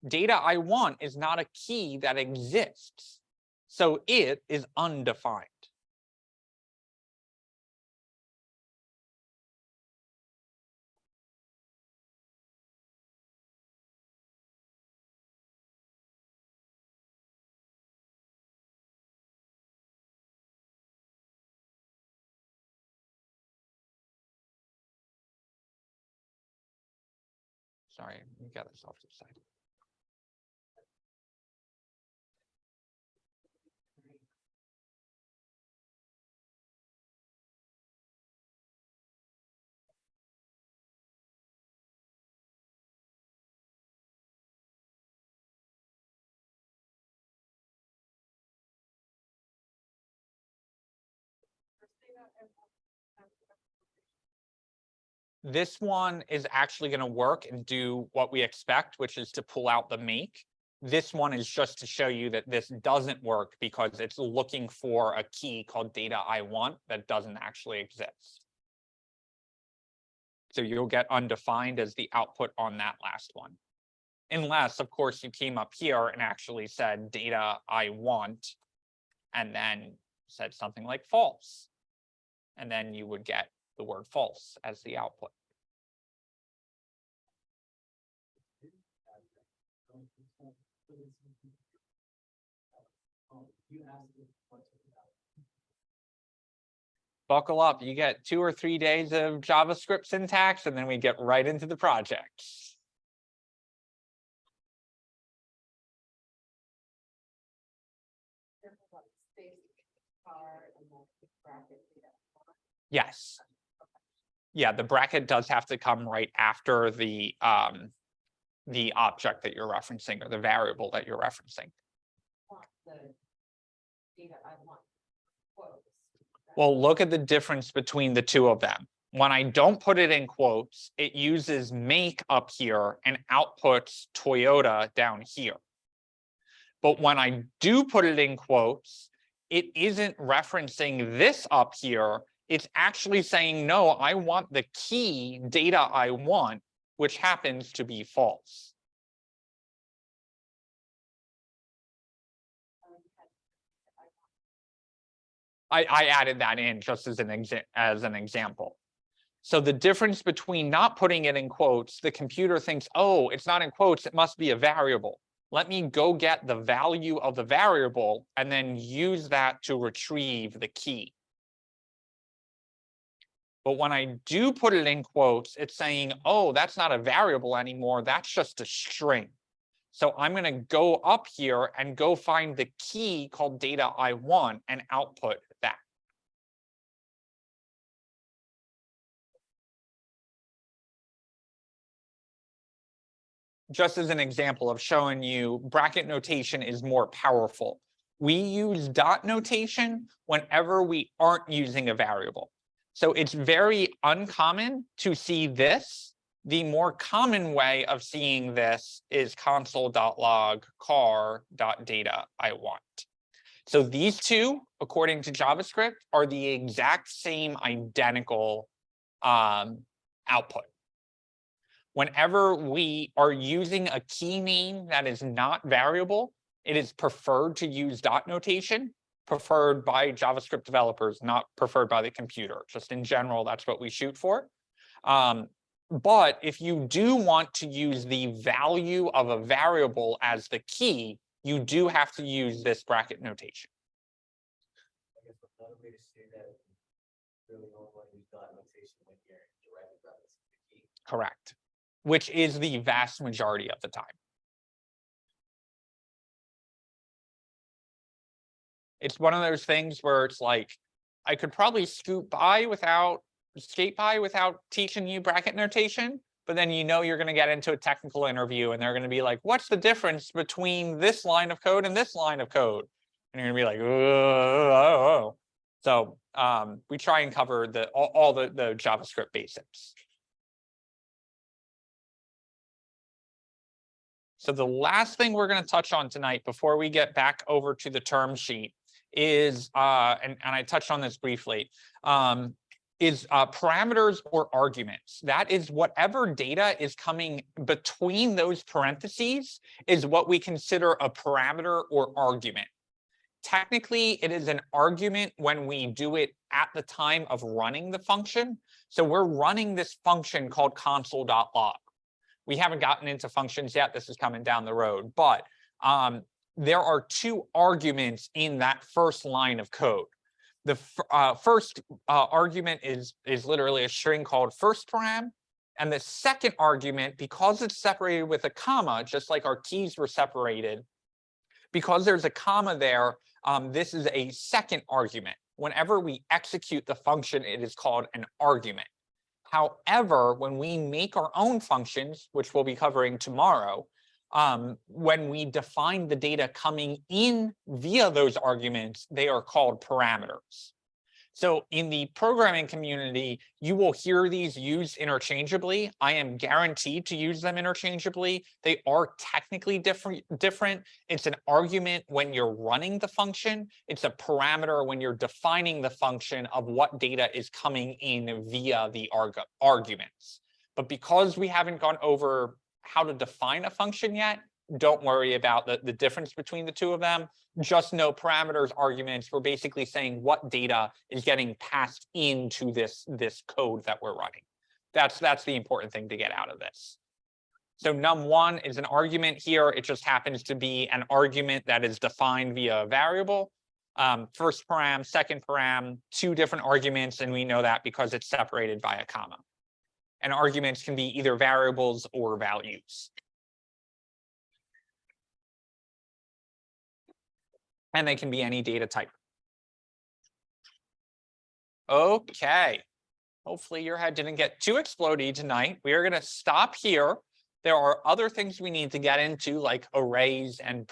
Data I want is not a key that exists. So it is undefined. Sorry, we got this off to the side. This one is actually going to work and do what we expect, which is to pull out the make. This one is just to show you that this doesn't work because it's looking for a key called data I want that doesn't actually exist. So you'll get undefined as the output on that last one. Unless, of course, you came up here and actually said data I want, and then said something like false. And then you would get the word false as the output. Buckle up, you get 2 or 3 days of JavaScript syntax, and then we get right into the projects. Yes. Yeah, the bracket does have to come right after the object that you're referencing or the variable that you're referencing. Well, look at the difference between the two of them. When I don't put it in quotes, it uses make up here and outputs Toyota down here. But when I do put it in quotes, it isn't referencing this up here. It's actually saying, no, I want the key data I want, which happens to be false. I added that in just as an example. So the difference between not putting it in quotes, the computer thinks, oh, it's not in quotes, it must be a variable. Let me go get the value of the variable and then use that to retrieve the key. But when I do put it in quotes, it's saying, oh, that's not a variable anymore. That's just a string. So I'm going to go up here and go find the key called data I want and output that. Just as an example of showing you bracket notation is more powerful. We use dot notation whenever we aren't using a variable. So it's very uncommon to see this. The more common way of seeing this is console.log car.data I want. So these two, according to JavaScript, are the exact same identical output. Whenever we are using a key name that is not variable, it is preferred to use dot notation, preferred by JavaScript developers, not preferred by the computer. Just in general, that's what we shoot for. But if you do want to use the value of a variable as the key, you do have to use this bracket notation. I guess another way to say that, really only want to use dot notation when you're directly referencing the key. Correct. Which is the vast majority of the time. It's one of those things where it's like, I could probably skate by without teaching you bracket notation, but then you know you're going to get into a technical interview and they're going to be like, what's the difference between this line of code and this line of code? And you're going to be like, oh. So we try and cover all the JavaScript basics. So the last thing we're going to touch on tonight before we get back over to the term sheet is, and I touched on this briefly, is parameters or arguments. That is whatever data is coming between those parentheses is what we consider a parameter or argument. Technically, it is an argument when we do it at the time of running the function. So we're running this function called console.log. We haven't gotten into functions yet. This is coming down the road, but there are two arguments in that first line of code. The first argument is literally a string called first param. And the second argument, because it's separated with a comma, just like our keys were separated, because there's a comma there, this is a second argument. Whenever we execute the function, it is called an argument. However, when we make our own functions, which we'll be covering tomorrow, when we define the data coming in via those arguments, they are called parameters. So in the programming community, you will hear these used interchangeably. I am guaranteed to use them interchangeably. They are technically different. It's an argument when you're running the function. It's a parameter when you're defining the function of what data is coming in via the arguments. But because we haven't gone over how to define a function yet, don't worry about the difference between the two of them. Just know parameters, arguments, we're basically saying what data is getting passed into this code that we're running. That's the important thing to get out of this. So num1 is an argument here. It just happens to be an argument that is defined via a variable. First param, second param, two different arguments, and we know that because it's separated by a comma. And arguments can be either variables or values. And they can be any data type. Okay. Hopefully your head didn't get too explodey tonight. We are going to stop here. There are other things we need to get into, like arrays and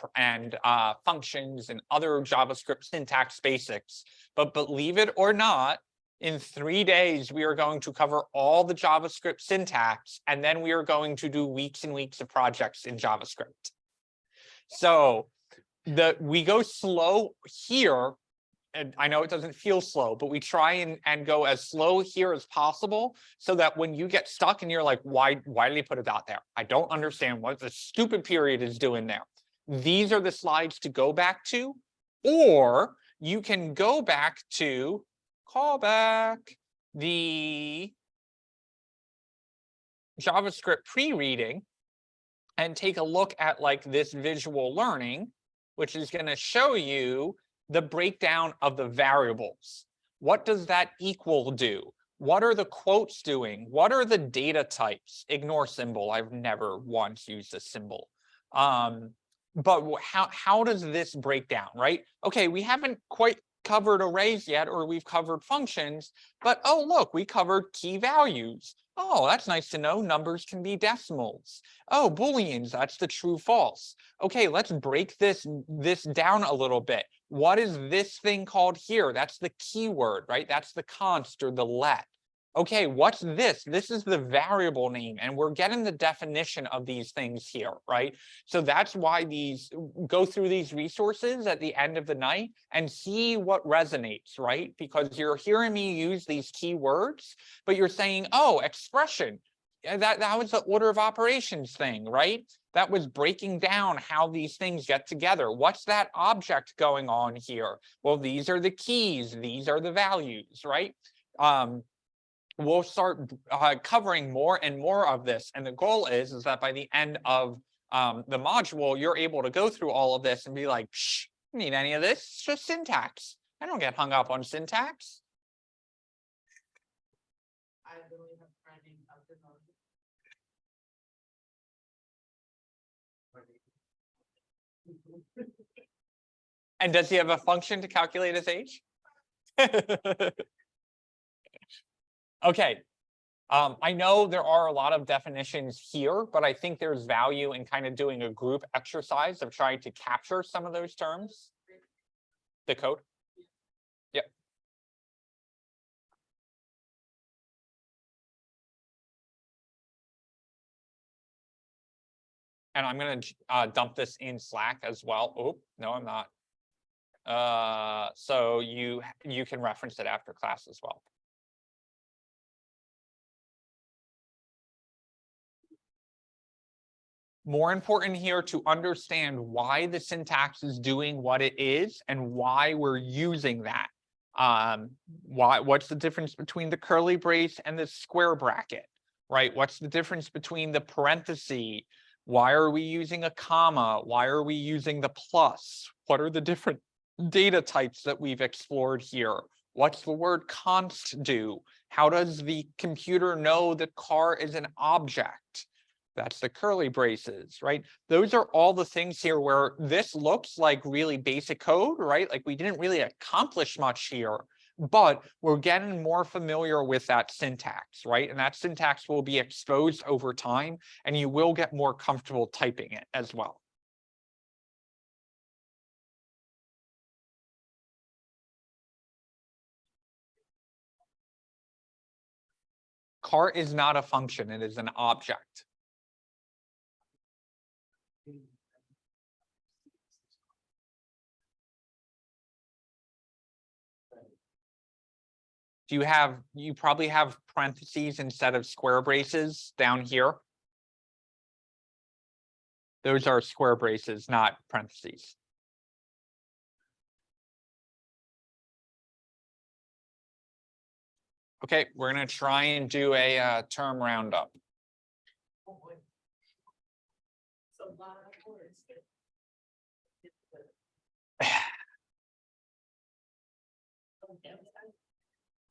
functions and other JavaScript syntax basics. But believe it or not, in 3 days, we are going to cover all the JavaScript syntax, and then we are going to do weeks and weeks of projects in JavaScript. So we go slow here, and I know it doesn't feel slow, but we try and go as slow here as possible so that when you get stuck and you're like, why did he put a dot there? I don't understand what the stupid period is doing there. These are the slides to go back to, or you can go back to callback the JavaScript pre-reading and take a look at like this visual learning, which is going to show you the breakdown of the variables. What does that equal do? What are the quotes doing? What are the data types? Ignore symbol. I've never once used a symbol. But how does this break down, right? Okay, we haven't quite covered arrays yet, or we've covered functions, but oh, look, we covered key values. Oh, that's nice to know. Numbers can be decimals. Oh, Booleans, that's the true false. Okay, let's break this down a little bit. What is this thing called here? That's the keyword, right? That's the const or the let. Okay, what's this? This is the variable name, and we're getting the definition of these things here, right? So that's why go through these resources at the end of the night and see what resonates, right? Because you're hearing me use these keywords, but you're saying, oh, expression. That was the order of operations thing, right? That was breaking down how these things get together. What's that object going on here? Well, these are the keys. These are the values, right? We'll start covering more and more of this. And the goal is that by the end of the module, you're able to go through all of this and be like, psh, I don't need any of this. It's just syntax. I don't get hung up on syntax. I really have a friend named Dr. Moses. And does he have a function to calculate his age? Okay. I know there are a lot of definitions here, but I think there's value in kind of doing a group exercise of trying to capture some of those terms. The code. Yep. And I'm going to dump this in Slack as well. Oh, no, I'm not. So you can reference it after class as well. More important here to understand why the syntax is doing what it is and why we're using that. What's the difference between the curly brace and the square bracket, right? What's the difference between the parenthesis? Why are we using a comma? Why are we using the plus? What are the different data types that we've explored here? What's the word const do? How does the computer know that car is an object? That's the curly braces, right? Those are all the things here where this looks like really basic code, right? Like we didn't really accomplish much here, but we're getting more familiar with that syntax, right? And that syntax will be exposed over time, and you will get more comfortable typing it as well. Car is not a function, it is an object. You probably have parentheses instead of square braces down here. Those are square braces, not parentheses. Okay, we're going to try and do a term roundup. Oh boy. It's a lot of words.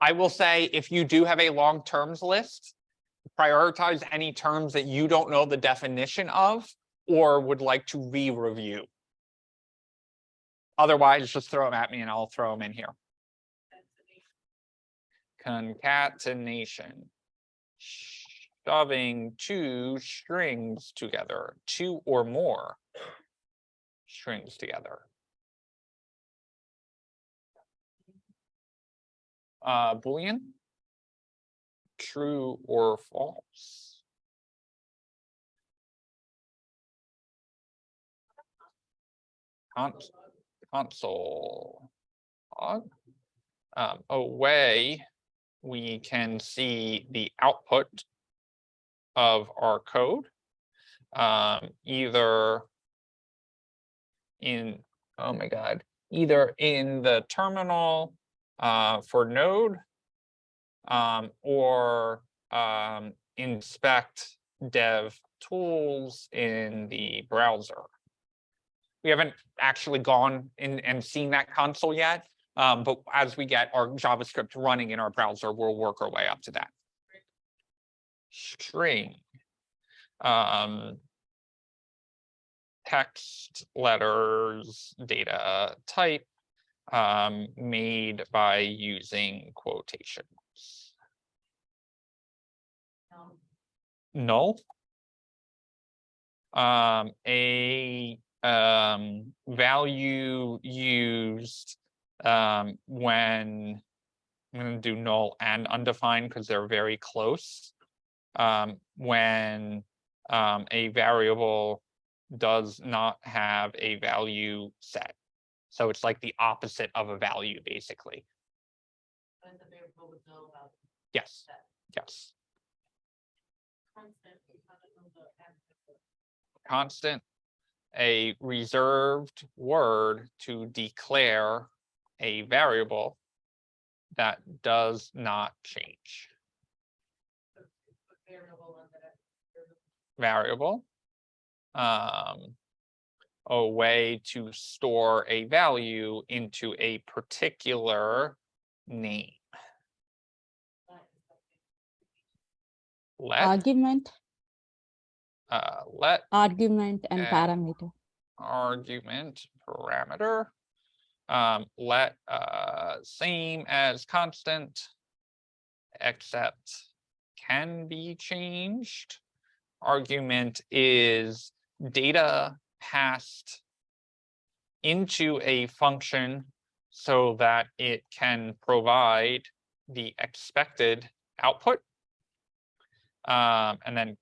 I will say, if you do have a long terms list, prioritize any terms that you don't know the definition of or would like to re-review. Otherwise, just throw them at me and I'll throw them in here. Concatenation. Shoving two strings together, two or more strings together. Boolean, true or false. Console log. Away, we can see the output of our code, either in, oh my God, either in the terminal for node or inspect dev tools in the browser. We haven't actually gone in and seen that console yet, But as we get our JavaScript running in our browser, we'll work our way up to that. String. Text, letters, data type, made by using quotations. Null. A value used when I'm going to do null and undefined because they're very close. When a variable does not have a value set. So it's like the opposite of a value, basically. Yes, yes. Constant, a reserved word to declare a variable that does not change. Variable. A way to store a value into a particular name. Let Argument, let argument and and parameter. argument parameter. Let same as constant, except can be changed. Argument is data passed into a function so that it can provide the expected output. And then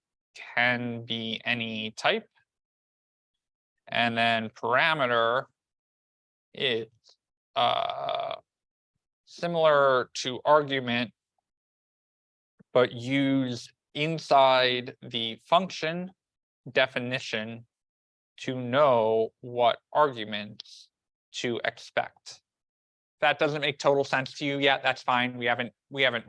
can be any type. And then parameter is similar to argument, but used inside the function definition to know what arguments to expect. If that doesn't make total sense to you yet, that's fine. We haven't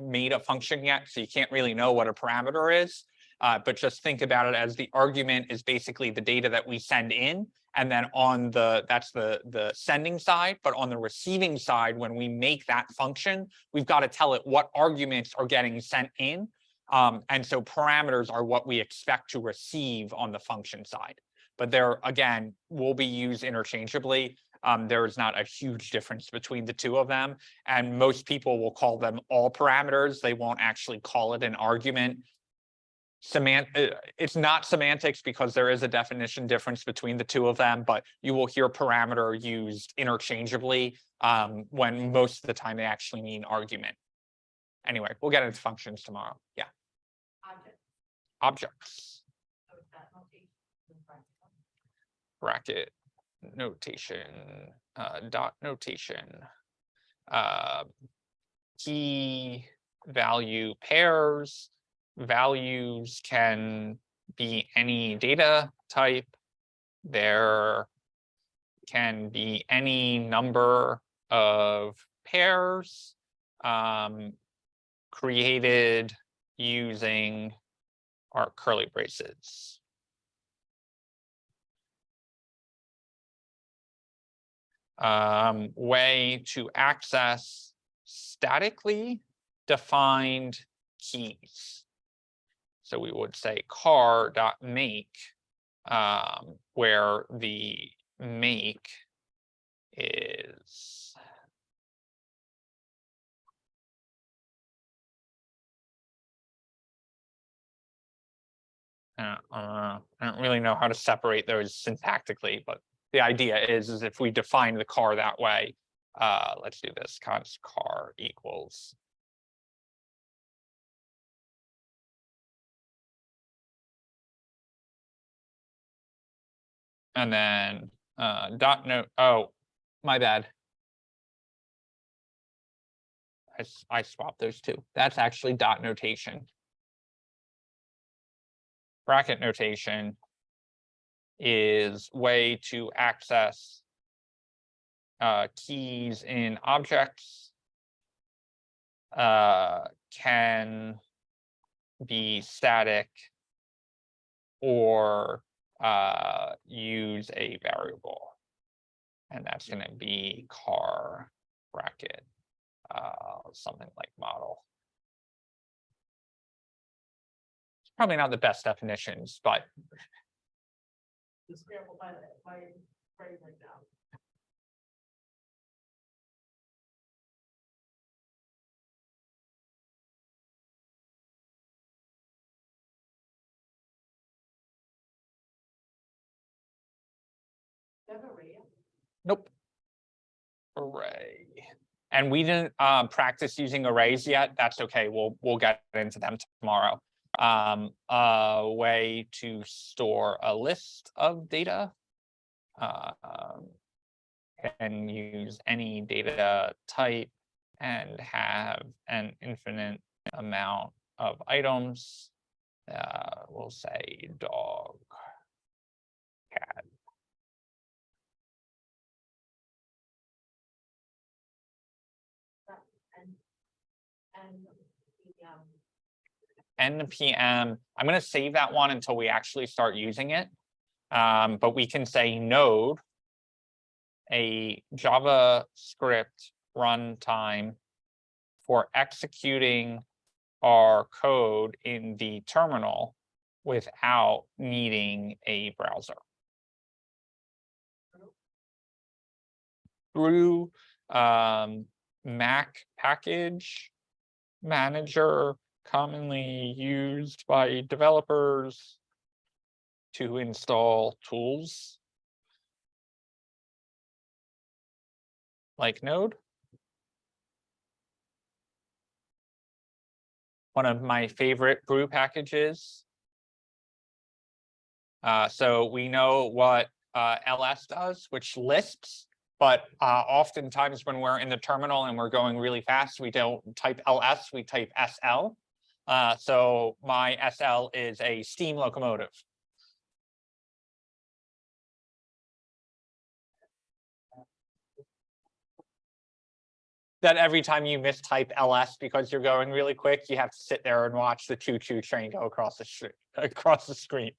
made a function yet, so you can't really know what a parameter is. But just think about it as the argument is basically the data that we send in, and then on that's the sending side. But on the receiving side, when we make that function, we've got to tell it what arguments are getting sent in. And so parameters are what we expect to receive on the function side. But they're, again, will be used interchangeably. There is not a huge difference between the two of them. And most people will call them all parameters. They won't actually call it an argument. It's not semantics because there is a definition difference between the two of them, but you will hear parameter used interchangeably when most of the time they actually mean argument. Anyway, we'll get into functions tomorrow. Yeah. Objects. Bracket notation, dot notation, key value pairs. Values can be any data type. There can be any number of pairs created using our curly braces. Way to access statically defined keys. So we would say car.make, where the make is I don't really know how to separate those syntactically, but the idea is if we define the car that way, let's do this, const car equals. And then dot note, oh, my bad. I swapped those two. That's actually dot notation. Bracket notation is way to access keys in objects. Can be static or use a variable. And that's going to be car bracket. something like model. It's probably not the best definitions, but The scramble my brain right now. nope. Array. And we didn't practice using arrays yet. That's okay. We'll get into them tomorrow. A way to store a list of data. Can use any data type and have an infinite amount of items. We'll say dog, cat. NPM. I'm going to save that one until we actually start using it. But we can say node, a JavaScript runtime for executing our code in the terminal without needing a browser. Through Mac package manager, commonly used by developers to install tools like Node. One of my favorite brew packages. So we know what ls does, which lists, but oftentimes when we're in the terminal and we're going really fast, we don't type ls, we type sl. So my SL is a steam locomotive. That every time you mistype ls because you're going really quick, you have to sit there and watch the choo-choo train go across the street, across the screen.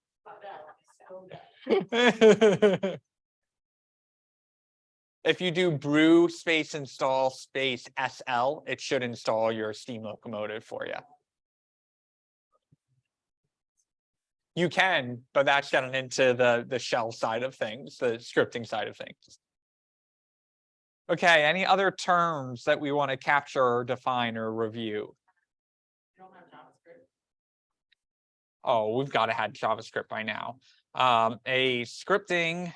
If you do brew space install space SL, it should install your steam locomotive for you. You can, but that's getting into the shell side of things, the scripting side of things. Okay, any other terms that we want to capture or define or review? You don't have JavaScript. Oh, we've got to have JavaScript by now. A scripting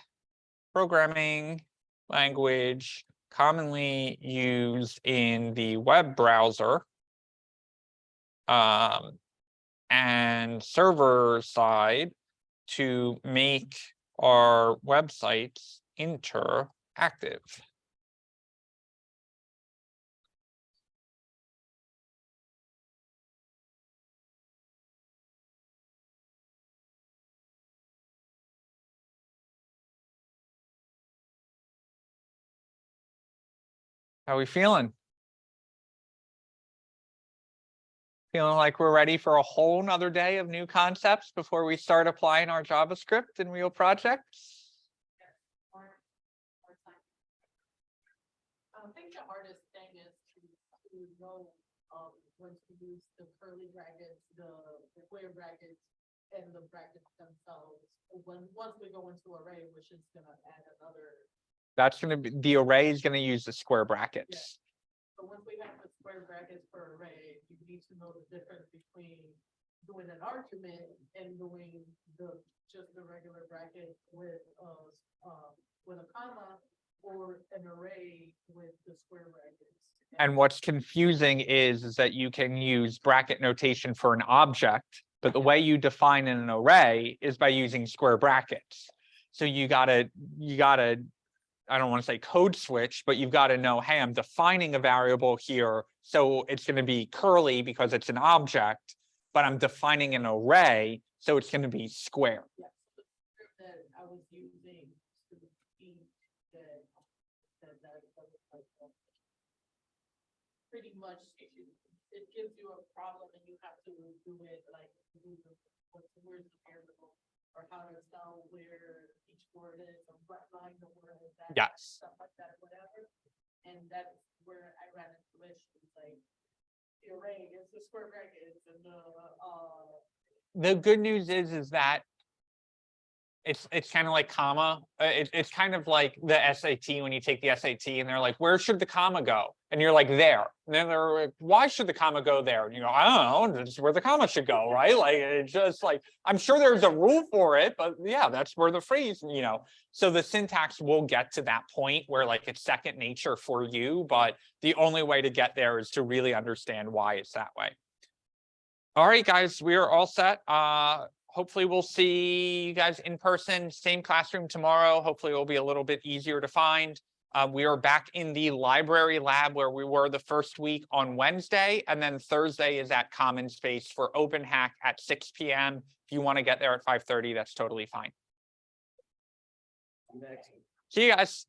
programming language commonly used in the web browser and server side to make our websites interactive. How are we feeling? Feeling like we're ready for a whole nother day of new concepts before we start applying our JavaScript in real projects? I think the hardest thing is to know when to use the curly brackets, the square brackets, and the brackets themselves. Once we go into array, which is gonna add another. That's going to be, the array is going to use the square brackets. So once we have the square brackets per array, you need to know the difference between doing an argument and doing just the regular bracket with a comma, or an array with the square brackets. And what's confusing is that you can use bracket notation for an object, but the way you define an array is by using square brackets. So you gotta, I don't want to say code switch, but you've got to know, hey, I'm defining a variable here, so it's going to be curly because it's an object, but I'm defining an array, so it's going to be square. Yeah, so the script that I was using to teach that pretty much it gives you a problem and you have to do it like where's the variable, or how to tell where each word is, or what line the word is at, Yes. stuff like that, whatever. And that's where I ran into issues, like the array is the square brackets and The good news is that it's kind of like comma. It's kind of like the SAT when you take the SAT and they're like, where should the comma go? And you're like, there. And then they're like, why should the comma go there? And you go, I don't know, that's where the comma should go, right? Like it's just like, I'm sure there's a rule for it, but yeah, that's where the phrase, So the syntax will get to that point where like it's second nature for you, but the only way to get there is to really understand why it's that way. All right, guys, we are all set. Hopefully we'll see you guys in person, same classroom tomorrow. Hopefully it will be a little bit easier to find. We are back in the library lab where we were the first week on Wednesday, and then Thursday is at Common Space for Open Hack at 6 p.m. If you want to get there at 5:30, that's totally fine. Next. See you guys.